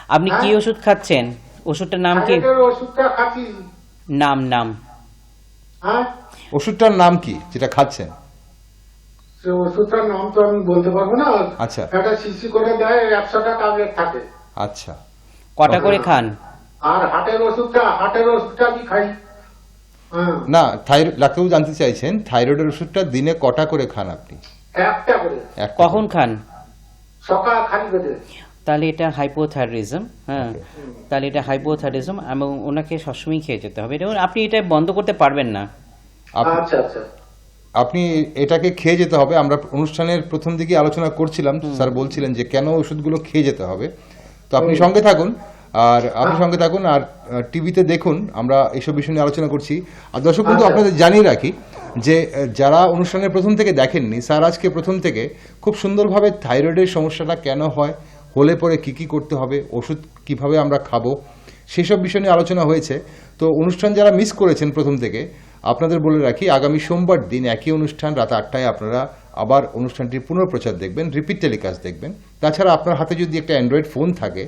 আপনি কি হ্যাঁ। ওষুধ খাচ্ছেন? ওষুধটার নাম কি? থাইরয়েডের ওষুধটা খাচ্ছি। নাম হ্যাঁ, ওষুধটার নাম কি যেটা খাচ্ছেন? সে ওষুধটার নাম তো আমি বলতে পারবো না। আচ্ছা। একটা শিশি করে দেয়, 100 টাকা ট্যাবলেট থাকে। আচ্ছা, কটা করে খান? আর হার্টের ওষুধটা কি খাই? হ্যাঁ, না থাইরয়েড, ডাক্তারবাবু জানতে চাইছেন থাইরয়েডের ওষুধটা দিনে কটা করে খান আপনি? একটা করে একটা কখন করে। খান? সকাল খালি পেটে। তাহলে এটা হাইপোথাইরয়েডিজম। হ্যাঁ, তাহলে এটা হাইপোথাইরয়েডিজম এবং ওনাকে সবসময় খেয়ে যেতে হবে। এটা আপনি এটা বন্ধ করতে পারবেন না। আপ- আচ্ছা আচ্ছা। আপনি এটাকে খেয়ে যেতে হবে। আমরা অনুষ্ঠানের প্রথম দিকে আলোচনা করছিলাম, স্যার বলছিলেন যে কেন ওষুধগুলো খেয়ে যেতে হবে। তো আপনি সঙ্গে থাকুন, আর আপনি সঙ্গে থাকুন, আর টিভিতে দেখুন, আমরা এইসব বিষয় নিয়ে আলোচনা করছি। আর দর্শক বন্ধু, আচ্ছা। আপনাদের জানিয়ে রাখি যে যারা অনুষ্ঠানের প্রথম থেকে দেখেননি, স্যার আজকে প্রথম থেকে খুব সুন্দরভাবে থাইরয়েডের সমস্যাটা কেন হয়, হলে পরে কি কি করতে হবে, ওষুধ কিভাবে আমরা খাবো, সেসব বিষয় নিয়ে আলোচনা হয়েছে। তো অনুষ্ঠান যারা মিস করেছেন প্রথম থেকে, আপনাদের বলে রাখি আগামী সোমবার দিন একই অনুষ্ঠান রাত 8টায় আপনারা আবার অনুষ্ঠানটির পুনঃপ্রচার দেখবেন, রিপিট টেলিকাস্ট দেখবেন। তাছাড়া আপনার হাতে যদি একটা অ্যান্ড্রয়েড ফোন থাকে,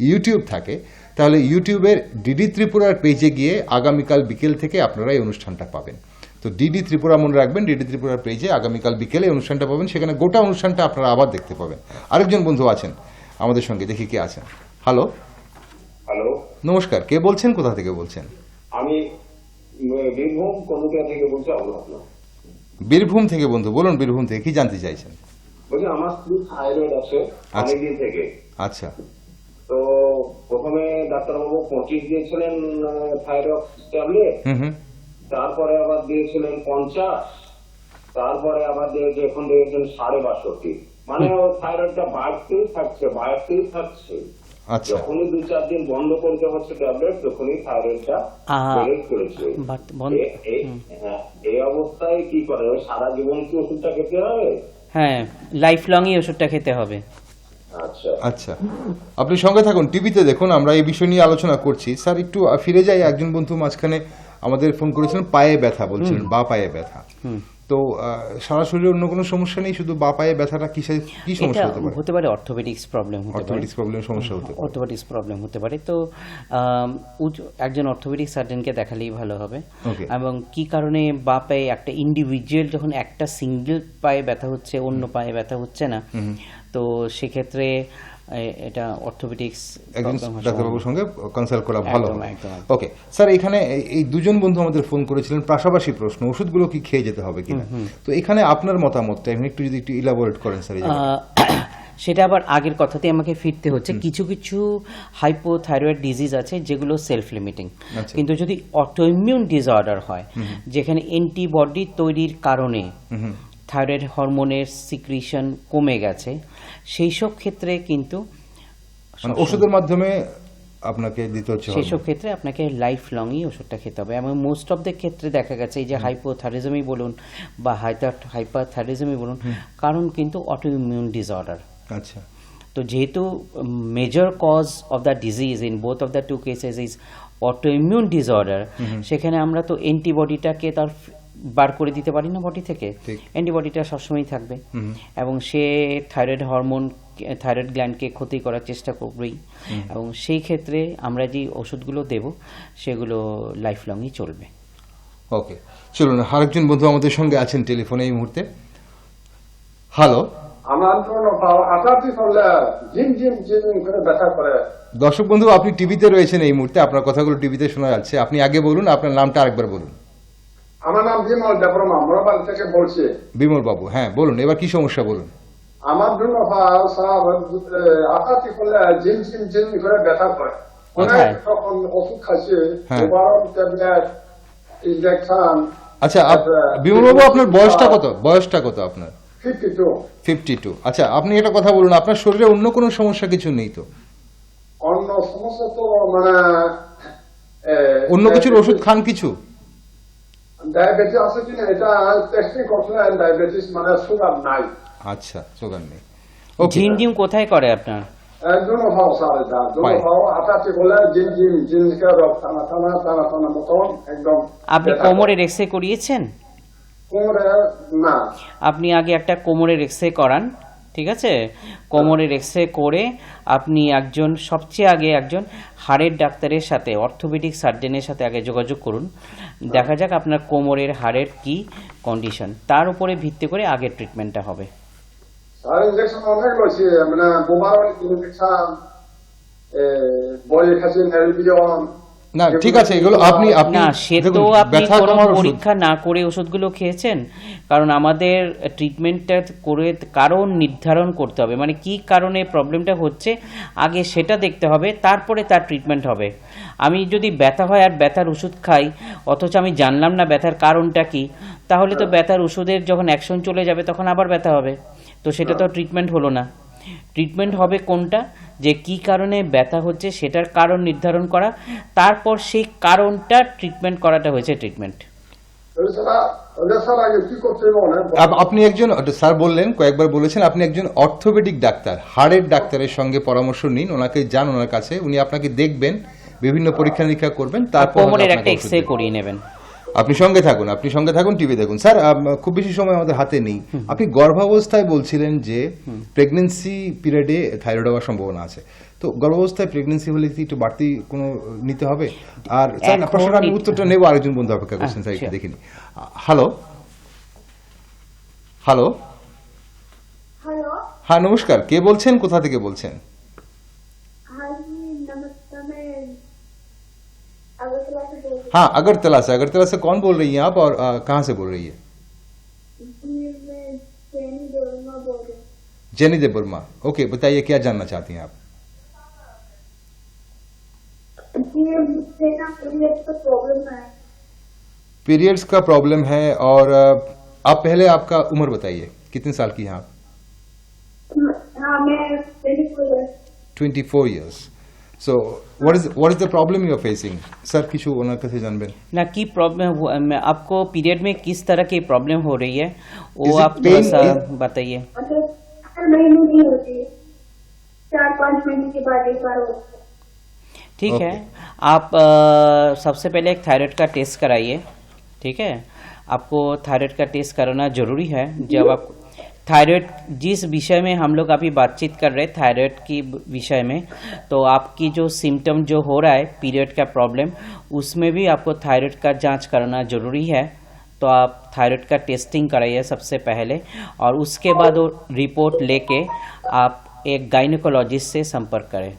ইউটিউব থাকে, তাহলে ইউটিউবের ডিডি ত্রিপুরার পেজে গিয়ে আগামীকাল বিকেল থেকে আপনারা এই অনুষ্ঠানটা পাবেন। তো ডিডি ত্রিপুরা মনে রাখবেন, ডিডি ত্রিপুরার পেজে আগামীকাল বিকেলে অনুষ্ঠানটা পাবেন, সেখানে গোটা অনুষ্ঠানটা আপনারা আবার দেখতে পাবেন। আরেকজন বন্ধু আছেন আমাদের সঙ্গে, দেখি কে আছেন। হ্যালো, হ্যালো, নমস্কার, কে বলছেন, কোথা থেকে বলছেন? আমি বীরভূম কলকাতা থেকে বলছি। আপনার বীরভূম থেকে বন্ধু, বলুন বীরভূম থেকে কি জানতে চাইছেন? বলছি আমার স্ত্রী থাইরয়েড আছে অনেকদিন থেকে। আচ্ছা, তো প্রথমে ডাক্তারবাবু 25 দিয়েছিলেন থাইরয়েড ট্যাবলেট, তারপরে আবার দিয়েছিলেন 50, তারপরে আবার এখন দিয়েছেন 62.5। মানে ও থাইরয়েডটা বাড়তেই থাকছে। আচ্ছা, যখনই 2-4 দিন বন্ধ করতে হচ্ছে ট্যাবলেট, তখনই থাইরয়েডটা বেড়ে চলেছে। এই অবস্থায় কি করে, সারা জীবন কি ওষুধটা খেতে হবে? হ্যাঁ, লাইফ লংই ওষুধটা খেতে হবে। আচ্ছা আচ্ছা, আপনি সঙ্গে থাকুন, টিভিতে দেখুন, আমরা এই বিষয় নিয়ে আলোচনা করছি। স্যার একটু ফিরে যাই, একজন বন্ধু মাঝখানে আমাদের ফোন করেছিলেন, পায়ে ব্যথা বলছিলেন, বা পায়ে ব্যথা। তো সারা শরীরে অন্য কোনো সমস্যা নেই, শুধু বা পায়ে ব্যথাটা কি সমস্যা হতে পারে? হতে পারে অর্থোপেডিক্স প্রবলেম হতে পারে। অর্থোপেডিক্স প্রবলেম সমস্যা হতে পারে। অর্থোপেডিক্স প্রবলেম হতে পারে। তো একজন অর্থোপেডিক সার্জনকে দেখালেই ভালো হবে। Okay. এবং কি কারণে বা পায়ে একটা ইন্ডিভিজুয়াল যখন একটা সিঙ্গেল পায়ে ব্যথা হচ্ছে, অন্য পায়ে ব্যথা হচ্ছে না, তো সেক্ষেত্রে এটা অর্থোপেডিক্স একজন ডাক্তারবাবুর সঙ্গে কনসাল্ট করা ভালো। একদম। ওকে স্যার, এখানে এই দুজন বন্ধু আমাদের ফোন করেছিলেন, পাশাপাশি প্রশ্ন, ওষুধগুলো কি খেয়ে যেতে হবে কিনা। তো এখানে আপনার মতামতটা একটু যদি একটু ইলাবোরেট করেন স্যার। সেটা আবার আগের কথাতে আমাকে ফিরতে হচ্ছে। কিছু কিছু হাইপোথাইরয়েড ডিজিজ আছে যেগুলো সেলফ লিমিটিং, কিন্তু যদি অটোইমিউন ডিসঅর্ডার হয়, যেখানে অ্যান্টিবডি তৈরির কারণে থাইরয়েড হরমোনের সিক্রিশন কমে গেছে, সেই সব ক্ষেত্রে কিন্তু ওষুধের মাধ্যমে আপনাকে দিতে হচ্ছে, সেই সব ক্ষেত্রে আপনাকে লাইফ লংই ওষুধটা খেতে হবে। এবং মোস্ট অফ দ্য ক্ষেত্রে দেখা গেছে এই যে হাইপোথাইরয়েডিজমই বলুন বা হাইপারথাইরয়েডিজমই বলুন, কারণ কিন্তু অটোইমিউন ডিসঅর্ডার। আচ্ছা, তো যেহেতু major cause of the disease in both of the two cases is autoimmune disorder, সেখানে আমরা তো অ্যান্টিবডিটাকে তার বার করে দিতে পারি না বডি থেকে। অ্যান্টিবডিটা সবসময় থাকবে এবং সে থাইরয়েড গ্ল্যান্ডকে ক্ষতি করার চেষ্টা করবেই। এবং সেই ক্ষেত্রে আমরা যে ওষুধগুলো দেব সেগুলো লাইফ লংই চলবে। ওকে, চলুন আরেকজন বন্ধু আমাদের সঙ্গে আছেন টেলিফোনে এই মুহূর্তে। হ্যালো, আমার জন্য আটাটি করলে জিম করে ব্যথা করে। দর্শক বন্ধু, আপনি টিভিতে রয়েছেন এই মুহূর্তে, আপনার কথাগুলো টিভিতে শোনা যাচ্ছে। আপনি আগে বলুন, আপনার নামটা আরেকবার বলুন। আমার নাম বিমল দেবরমা, মোরাবাড়ি থেকে বলছি। বিমল বাবু, হ্যাঁ বলুন, এবার কি সমস্যা বলুন। আমার জন্য আটাটি করলে জিম করে ব্যথা করে। অনেক তখন ওষুধ খাচ্ছি, ট্যাবলেট, ইনজেকশন। আচ্ছা বিমল বাবু, আপনার বয়সটা কত আপনার? 52। আচ্ছা, আপনি একটা কথা বলুন, আপনার শরীরে অন্য কোনো সমস্যা কিছু নেই তো? অন্য সমস্যা তো মানে অন্য কিছুর ওষুধ খান কিছু? ডায়াবেটিস আছে কিনা এটা টেস্টিং করলে ডায়াবেটিস মানে সুগার নাই। আচ্ছা, সুগার নেই। ঝিমঝিম কোথায় করে আপনার? একজন ভাও স্যার, এটা দুটো ভাও আটাটি করলে জিম করে রক্ত টানা মতন একদম। আপনি কোমরের এক্সরে করিয়েছেন? কোমরে না। আপনি আগে একটা কোমরের এক্সরে করান, ঠিক আছে? কোমরের এক্সরে করে আপনি সবচেয়ে আগে একজন হাড়ের ডাক্তারের সাথে, অর্থোপেডিক সার্জনের সাথে আগে যোগাযোগ করুন। দেখা যাক আপনার কোমরের হাড়ের কি কন্ডিশন, তার উপরে ভিত্তি করে আগের ট্রিটমেন্টটা হবে। আর ইনজেকশন অনেক লইছি, মানে বোমার ইনজেকশন, বই খাচ্ছি, নেলবিয়ন। না ঠিক আছে, এগুলো আপনি না, সে তো আপনি কোনো পরীক্ষা না করে ওষুধগুলো খেয়েছেন। কারণ আমাদের ট্রিটমেন্টটা করে কারণ নির্ধারণ করতে হবে, মানে কি কারণে প্রবলেমটা হচ্ছে আগে সেটা দেখতে হবে, তারপরে তার ট্রিটমেন্ট হবে। আমি যদি ব্যথা হয় আর ব্যথার ওষুধ খাই, অথচ আমি জানলাম না ব্যথার কারণটা কি, তাহলে তো ব্যথার ওষুধের যখন অ্যাকশন চলে যাবে তখন আবার ব্যথা হবে, তো সেটা তো ট্রিটমেন্ট হলো না। ট্রিটমেন্ট হবে কোনটা, যে কি কারণে ব্যথা হচ্ছে সেটার কারণ নির্ধারণ করা, তারপর সেই কারণটা ট্রিটমেন্ট করাটা হয়েছে ট্রিটমেন্ট। আপনি একজন, স্যার বললেন, কয়েকবার বলেছেন আপনি একজন অর্থোপেডিক ডাক্তার, হাড়ের ডাক্তারের সঙ্গে পরামর্শ নিন, ওনাকে যান, ওনার কাছে, উনি আপনাকে দেখবেন, বিভিন্ন পরীক্ষা নিরীক্ষা করবেন, তারপর কোমরের একটা এক্সরে করিয়ে নেবেন। আপনি সঙ্গে থাকুন টিভি দেখুন স্যার। খুব বেশি সময় আমাদের হাতে নেই। আপনি গর্ভাবস্থায় বলছিলেন যে প্রেগন্যান্সি পিরিয়ডে থাইরয়েড হওয়ার সম্ভাবনা আছে, তো গর্ভাবস্থায় প্রেগন্যান্সি হলে কি একটু বাড়তি কোনো নিতে হবে? আর স্যার এখন আপনার আমি উত্তরটা নেব, আরেকজন বন্ধু অপেক্ষা করছেন স্যার, একটু আচ্ছা। দেখিনি। হ্যালো হ্যালো हेलो হ্যাঁ নমস্কার, কে বলছেন, কোথা থেকে বলছেন? हाँ जी नमस्ते मैं अगरतला से बोल रही हाँ अगरतला से कौन बोल रही हैं आप, और कहाँ से बोल रही है? हूँ जी मैं सैनी देवर्मा बोल रही हूँ जेनी देवर्मा। ओके, बताइए क्या जानना चाहती हैं आप? जी मुझे ना पीरियड का प्रॉब्लम है पीरियड्स का प्रॉब्लम है, और आप पहले आपका उम्र बताइए, कितने साल की हैं आप? हाँ मैं सैनी बोल रही हूँ 24 years. So what is the problem you are facing? Sir কিছু ওনার কাছে জানবেন। ना की प्रॉब्लम आपको पीरियड में किस तरह की प्रॉब्लम हो रही है वो Is it आप थोड़ा pain सा in- बताइए। मतलब हर महीने नहीं होती 4-5 महीने के बाद एक बार होती है ठीक है, Okay. आप सबसे पहले एक थायराइड का टेस्ट कराइए। ठीक है, आपको थायराइड का टेस्ट कराना जरूरी है। जब आप थायराइड, जिस विषय में हम लोग अभी बातचीत कर रहे हैं थायराइड की विषय में, तो आपकी जो सिम्टम जो हो रहा है पीरियड का प्रॉब्लम, उसमें भी आपको थायराइड का जांच कराना जरूरी है। तो आप थायराइड का टेस्टिंग कराइए सबसे पहले, और उसके बाद वो रिपोर्ट लेके आप एक गाइनोकोलॉजिस्ट से संपर्क करें।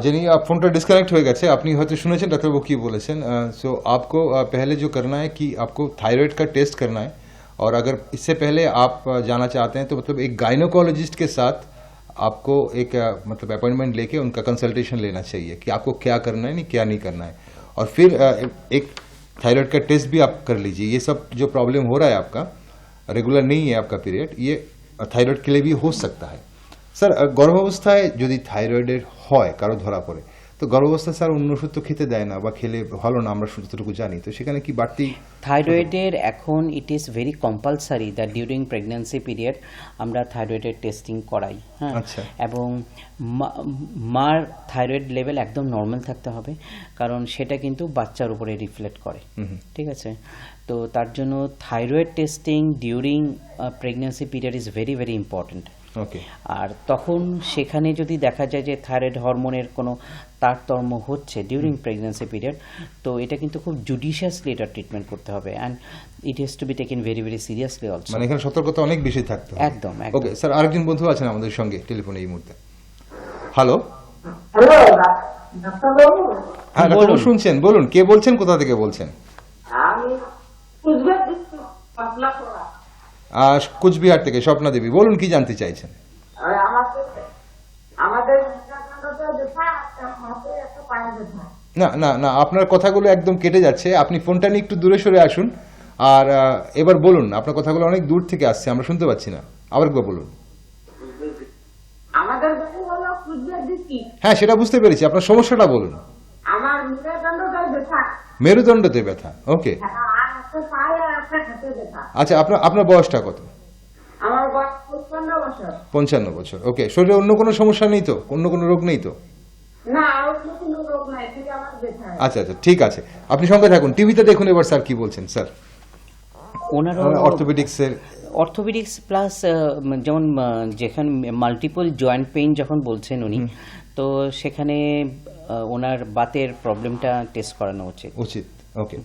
যিনি ফোনটা ডিসকানেক্ট হয়ে গেছে, আপনি হয়তো শুনেছেন ডাক্তারবাবু কি বলেছেন। सो आपको पहले जो करना है कि आपको थायराइड का टेस्ट करना है, और अगर इससे पहले आप जाना चाहते हैं तो मतलब एक गायनोकोलॉजिस्ट के साथ आपको एक मतलब अपॉइंटमेंट लेके उनका कंसल्टेशन लेना चाहिए कि आपको क्या करना है, नहीं क्या नहीं करना है, और फिर एक थायराइड का टेस्ट भी आप कर लीजिए। ये सब जो प्रॉब्लम हो रहा है आपका, रेगुलर नहीं है आपका पीरियड, ये थायराइड के लिए भी हो सकता है। স্যার গর্ভাবস্থায় যদি থাইরয়েডের হয় কারো ধরা পড়ে, তো গর্ভাবস্থায় স্যার অন্য ওষুধ তো খেতে দেয় না বা খেলে ভালো না, আমরা যতটুকু জানি, তো সেখানে কি বাড়তি থাইরয়েডের এখন it is very compulsory that during pregnancy period আমরা থাইরয়েডের টেস্টিং করাই। হ্যাঁ, আচ্ছা। এবং মার থাইরয়েড লেভেল একদম নর্মাল থাকতে হবে, কারণ সেটা কিন্তু বাচ্চার উপরে রিফ্লেক্ট করে। ঠিক আছে, তো তার জন্য thyroid testing during pregnancy period is very very important. Okay, আর তখন সেখানে যদি দেখা যায় যে থাইরয়েড হরমোনের কোনো তারতম্য হচ্ছে ডিউরিং প্রেগন্যান্সি পিরিয়ড, তো এটা কিন্তু খুব জুডিশিয়াসলি এটা ট্রিটমেন্ট করতে হবে, and it has to be taken very very seriously also. মানে এখানে সতর্কতা অনেক বেশি থাকতে হবে। একদম, একদম। ওকে স্যার, আরেকজন বন্ধু আছেন আমাদের সঙ্গে টেলিফোনে এই মুহূর্তে। হ্যালো, হ্যালো ডাক্তারবাবু, হ্যাঁ ডাক্তারবাবু শুনছেন, বলুন কে বলছেন, কোথা থেকে বলছেন? আমি কুচবিহার ডিস্ট্রিক্ট পাতলা পড়া। কুচবিহার থেকে স্বপ্না দেবী, বলুন কি জানতে চাইছেন? আমাদের ব্যথা হাতে একটা পায়ে ব্যথা। না না না, আপনার কথাগুলো একদম কেটে যাচ্ছে, আপনি ফোনটা নিয়ে একটু দূরে সরে আসুন, আর এবার বলুন, আপনার কথাগুলো অনেক দূর থেকে আসছে, আমরা শুনতে পাচ্ছি না, আবার একবার বলুন। আমাদের বাড়ি হলো কুচবিহার ডিস্ট্রিক্ট। হ্যাঁ সেটা বুঝতে পেরেছি, আপনার সমস্যাটা বলুন। আমার মেরুদণ্ডটায় ব্যথা। মেরুদণ্ডতে ব্যথা, ওকে। হ্যাঁ, আর একটা পায়ে আর একটা হাতে ব্যথা। আচ্ছা, আপনার বয়সটা কত? আমার বয়স 55 বছর। 55 বছর, ওকে। শরীরে অন্য কোনো সমস্যা নেই তো, অন্য কোনো রোগ নেই তো? না, আর কোনো রোগ নাই, ঠিক আমার ব্যথা। আচ্ছা আচ্ছা, ঠিক আছে, আপনি সঙ্গে থাকুন, টিভিতে দেখুন এবার স্যার কি বলছেন। স্যার ওনারও অর্থোপেডিক্সের অর্থোপেডিক্স প্লাস যেমন যেখানে মাল্টিপল জয়েন্ট পেইন যখন বলছেন উনি, তো সেখানে ওনার বাতের প্রবলেমটা টেস্ট করানো উচিত। ওকে।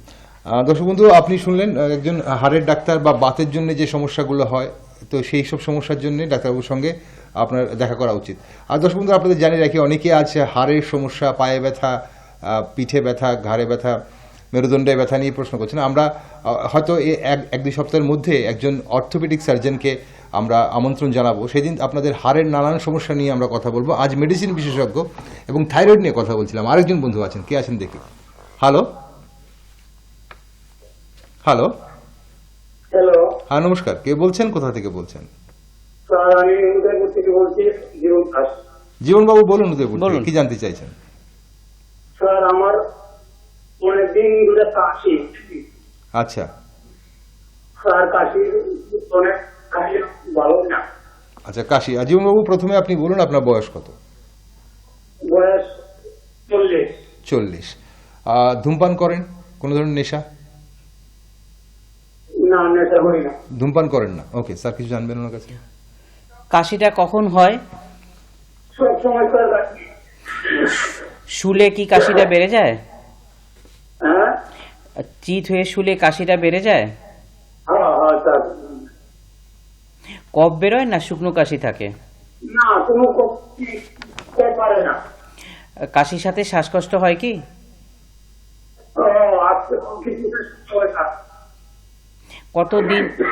দর্শক বন্ধু, আপনি শুনলেন একজন হাড়ের ডাক্তার বা বাতের জন্য যে সমস্যাগুলো হয়, তো সেই সব সমস্যার জন্য ডাক্তারবাবুর সঙ্গে আপনার দেখা করা উচিত। আর দর্শক বন্ধু, আপনাদের জানিয়ে রাখি, অনেকে আছে হাড়ের সমস্যা, পায়ে ব্যথা, পিঠে ব্যথা, ঘাড়ে ব্যথা, মেরুদণ্ডে ব্যথা নিয়ে প্রশ্ন করছেন। আমরা হয়তো এক দুই সপ্তাহের মধ্যে একজন অর্থোপেডিক সার্জনকে আমরা আমন্ত্রণ জানাবো, সেদিন আপনাদের হাড়ের নানান সমস্যা নিয়ে আমরা কথা বলবো। আজ মেডিসিন বিশেষজ্ঞ এবং থাইরয়েড নিয়ে কথা বলছিলাম। আরেকজন বন্ধু আছেন, কে আছেন দেখি। হ্যালো হ্যালো হ্যালো হ্যাঁ নমস্কার, কে বলছেন, কোথা থেকে বলছেন? স্যার, আমি উদয়পুর থেকে বলছি, জীবন দাস। জীবনবাবু বলুন, উদয়পুর থেকে বলুন। কি জানতে চাইছেন? স্যার আমার অনেকদিন ধরে কাশি। আচ্ছা স্যার কাশি অনেক কাশি ভালো না। আচ্ছা, কাশি। জীবনবাবু প্রথমে আপনি বলুন আপনার বয়স কত? বয়স 40। 40। ধূমপান করেন? কোনো ধরনের নেশা? না, নেশা করি না। ধূমপান করেন না? ওকে স্যার, কিছু জানবেন ওনার কাছে? কাশিটা কখন হয়? সব সময় করে রাখি। শুলে কি কাশিটা বেড়ে যায়? হ্যাঁ চিত হয়ে শুলে কাশিটা বেড়ে যায়? হ্যাঁ হ্যাঁ স্যার। কফ বেরোয় না শুকনো কাশি থাকে? না, কোনো পারে না। কাশির সাথে শ্বাসকষ্ট হয় কি? ও আজকে কিছু হয় না।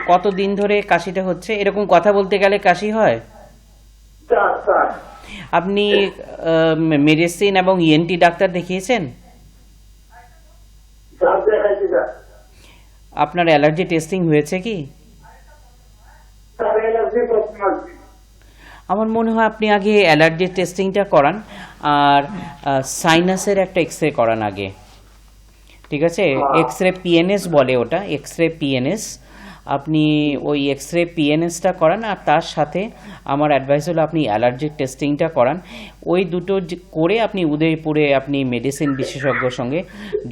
কতদিন ধরে কাশিটা হচ্ছে? এরকম কথা বলতে গেলে কাশি হয়? স্যার স্যার আপনি মেডিসিন এবং ইএনটি ডাক্তার দেখিয়েছেন? স্যার দেখাইছি স্যার। আপনার অ্যালার্জি টেস্টিং হয়েছে কি? স্যার এলার্জি প্রশ্ন আছে। আমার মনে হয় আপনি আগে অ্যালার্জি টেস্টিংটা করান, আর সাইনাসের একটা এক্সরে করান আগে, ঠিক আছে? এক্সরে পিএনএস বলে ওটা, এক্সরে পিএনএস। আপনি ওই এক্সরে পিএনএসটা করান, আর তার সাথে আমার অ্যাডভাইস হলো আপনি অ্যালার্জিক টেস্টিংটা করান। ওই দুটো করে আপনি উদয়পুরে আপনি মেডিসিন বিশেষজ্ঞর সঙ্গে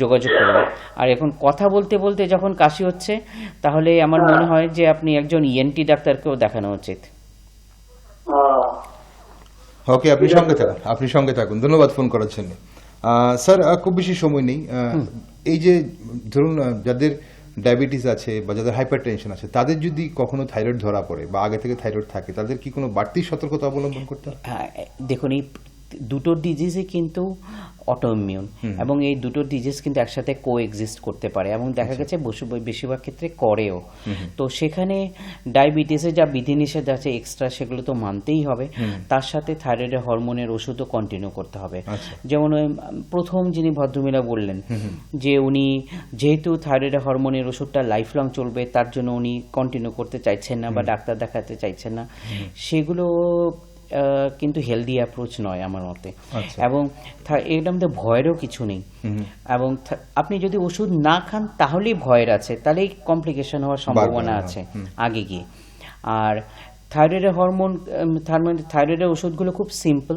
যোগাযোগ করবেন। আর এখন কথা বলতে বলতে যখন কাশি হচ্ছে, তাহলে আমার মনে হয় যে আপনি একজন ইএনটি ডাক্তারকেও দেখানো উচিত। ওকে, আপনি সঙ্গে থাকুন। ধন্যবাদ ফোন করার জন্য। স্যার, খুব বেশি সময় নেই। এই যে ধরুন যাদের ডায়াবেটিস আছে বা যাদের হাইপার টেনশন আছে, তাদের যদি কখনো থাইরয়েড ধরা পড়ে বা আগে থেকে থাইরয়েড থাকে, তাদের কি কোনো বাড়তি সতর্কতা অবলম্বন করতে হবে? হ্যাঁ, দেখুন এই দুটো ডিজিজই কিন্তু অটোইমিউন, এবং এই দুটো ডিজিজ কিন্তু একসাথে কো এক্সিস্ট করতে পারে, এবং দেখা গেছে বেশিরভাগ ক্ষেত্রে করেও। তো সেখানে ডায়াবেটিসের যা বিধিনিষেধ আছে এক্সট্রা, সেগুলো তো মানতেই হবে। তার সাথে থাইরয়েডের হরমোনের ওষুধও কন্টিনিউ করতে হবে। যেমন ওই প্রথম যিনি ভদ্রমহিলা বললেন যে উনি যেহেতু থাইরয়েডের হরমোনের ওষুধটা লাইফ লং চলবে, তার জন্য উনি কন্টিনিউ করতে চাইছেন না বা ডাক্তার দেখাতে চাইছেন না, সেগুলো কিন্তু হেলদি অ্যাপ্রোচ নয় আমার মতে। এবং এর মধ্যে ভয়েরও কিছু নেই। এবং আপনি যদি ওষুধ না খান তাহলেই ভয়ের আছে, তাহলেই কমপ্লিকেশন হওয়ার সম্ভাবনা আছে আগে গিয়ে। আর থাইরয়েডের থাইরয়েডের ওষুধগুলো খুব সিম্পল।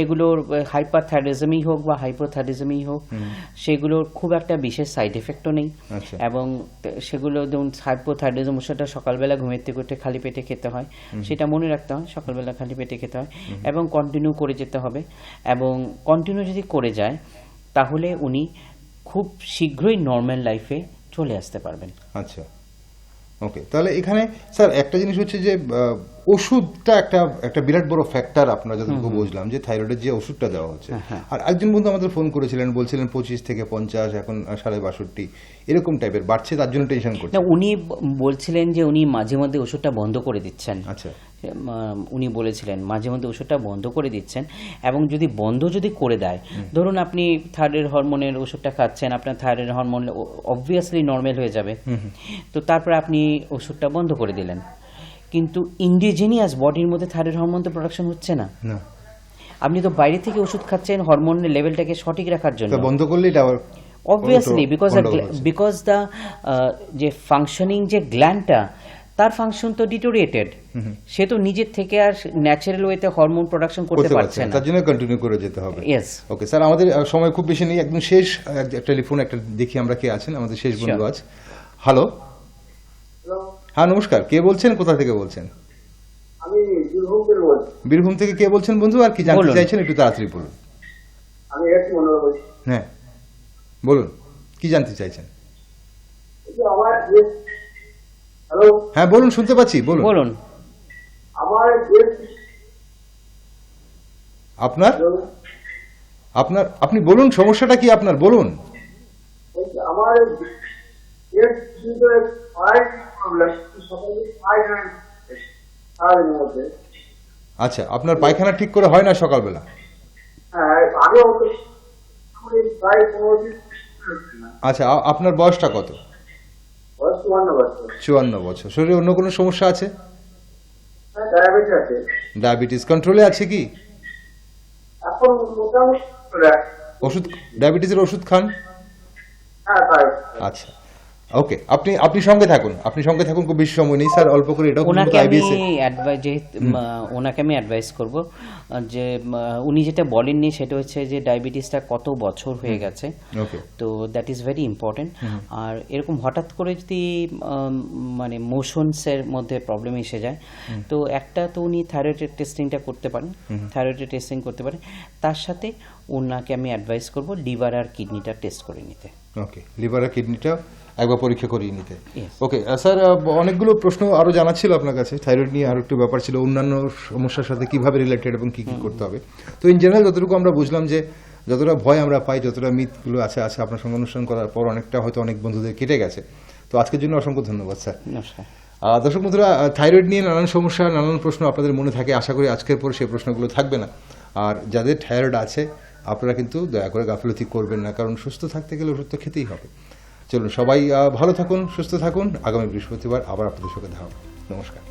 এগুলোর হাইপার থাইরয়েডিজমই হোক বা হাইপোথাইরয়েডিজমই হোক, সেগুলোর খুব একটা বিশেষ সাইড এফেক্টও নেই। এবং সেগুলো যেমন হাইপোথাইরয়েডিজম ওষুধটা সকালবেলা ঘুমের থেকে উঠে খালি পেটে খেতে হয়, সেটা মনে রাখতে হয়, সকালবেলা খালি পেটে খেতে হয়, এবং কন্টিনিউ করে যেতে হবে। এবং কন্টিনিউ যদি করে যায়, তাহলে উনি খুব শীঘ্রই নর্মাল লাইফে চলে আসতে পারবেন। আচ্ছা, ওকে। তাহলে এখানে স্যার একটা জিনিস হচ্ছে যে ওষুধটা একটা বিরাট বড় ফ্যাক্টর। আপনারা যতটুকু বুঝলাম যে থাইরয়েডের যে ওষুধটা দেওয়া হচ্ছে, আর একজন বন্ধু আমাদের ফোন করেছিলেন, বলছিলেন 25 থেকে 50, এখন 62.5 এরকম টাইপের বাড়ছে, তার জন্য টেনশন করছে। না, উনি বলছিলেন যে উনি মাঝে মধ্যে ওষুধটা বন্ধ করে দিচ্ছেন। আচ্ছা, উনি বলেছিলেন মাঝে মধ্যে ওষুধটা বন্ধ করে দিচ্ছেন, এবং যদি বন্ধ করে দেয়, ধরুন আপনি থাইরয়েড হরমোনের ওষুধটা খাচ্ছেন, আপনার থাইরয়েড হরমোন অবভিয়াসলি নর্মাল হয়ে যাবে, তো তারপরে আপনি ওষুধটা বন্ধ করে দিলেন, কিন্তু ইন্ডিজেনিয়াস বডির মধ্যে থাইরয়েড হরমোন তো প্রোডাকশন হচ্ছে না। আপনি তো বাইরে থেকে ওষুধ খাচ্ছেন হরমোনের লেভেলটাকে সঠিক রাখার জন্য, বন্ধ করলে এটা অবভিয়াসলি বিকজ দ্য যে ফাংশনিং যে গ্ল্যান্ডটা, তার ফাংশন তো ডিটোরিয়েটেড, সে তো নিজের থেকে আর ন্যাচারাল ওয়েতে হরমোন প্রোডাকশন করতে পারছে না, তার জন্য কন্টিনিউ করে যেতে হবে। ইয়েস। ওকে স্যার, আমাদের সময় খুব বেশি নেই, একদম শেষ টেলিফোন একটা দেখি আমরা কে আছেন আমাদের শেষ বন্ধু আজ। হ্যালো, হ্যাঁ নমস্কার, কে বলছেন, কোথা থেকে বলছেন? আমি বীরভূম থেকে বলছি। বীরভূম থেকে কে বলছেন বন্ধু, আর কি জানতে চাইছেন একটু তাড়াতাড়ি বলুন। আমি একটু মনে বলছি। হ্যাঁ বলুন, কি জানতে চাইছেন? আমার হ্যালো, হ্যাঁ বলুন, শুনতে পাচ্ছি, বলুন। আমার আপনি বলুন, সমস্যাটা কি আপনার, বলুন। আমার আচ্ছা, আপনার পায়খানা ঠিক করে হয় না সকালবেলা? আচ্ছা, আপনার বয়সটা কত? 54 বছর। শরীরে অন্য কোনো সমস্যা আছে? ডায়াবেটিস কন্ট্রোলে আছে কি? ওষুধ, ডায়াবেটিসের ওষুধ খান? আচ্ছা, ওকে, আপনি সঙ্গে থাকুন, খুব বেশি সময় নেই স্যার, অল্প করে এটাও ওনাকে আমি IBS ওনাকে আমি অ্যাডভাইস করব যে উনি যেটা বলেননি সেটা হচ্ছে যে ডায়াবেটিসটা কত বছর হয়ে গেছে, ওকে, তো দ্যাট ইজ ভেরি ইম্পর্টেন্ট। আর এরকম হঠাৎ করে যদি মানে মোশনসের মধ্যে প্রবলেম এসে যায়, তো একটা তো উনি থাইরয়েডের টেস্টিংটা করতে পারেন, তার সাথে ওনাকে আমি অ্যাডভাইস করব লিভার আর কিডনিটা টেস্ট করে নিতে। ওকে, লিভার আর কিডনিটা একবার পরীক্ষা করিয়ে নিতে। Yes. ওকে স্যার, অনেকগুলো প্রশ্ন আরো জানা ছিল আপনার কাছে, থাইরয়েড নিয়ে আরো একটু ব্যাপার ছিল, অন্যান্য সমস্যার সাথে কিভাবে রিলেটেড এবং কি কি করতে হবে। তো ইন জেনারেল যতটুকু আমরা বুঝলাম যে যতটা ভয় আমরা পাই, যতটা মিথগুলো আছে আপনার সঙ্গে অনুষ্ঠান করার পর অনেকটা হয়তো অনেক বন্ধুদের কেটে গেছে। তো আজকের জন্য অসংখ্য ধন্যবাদ স্যার। নমস্কার। দর্শক বন্ধুরা, থাইরয়েড নিয়ে নানান সমস্যা, নানান প্রশ্ন আপনাদের মনে থাকে, আশা করি আজকের পর সেই প্রশ্নগুলো থাকবে না। আর যাদের থাইরয়েড আছে আপনারা কিন্তু দয়া করে গাফিলতি করবেন না, কারণ সুস্থ থাকতে গেলে ওষুধ তো খেতেই হবে। চলুন সবাই ভালো থাকুন, সুস্থ থাকুন। আগামী বৃহস্পতিবার আবার আপনাদের সঙ্গে দেখা হবে। নমস্কার।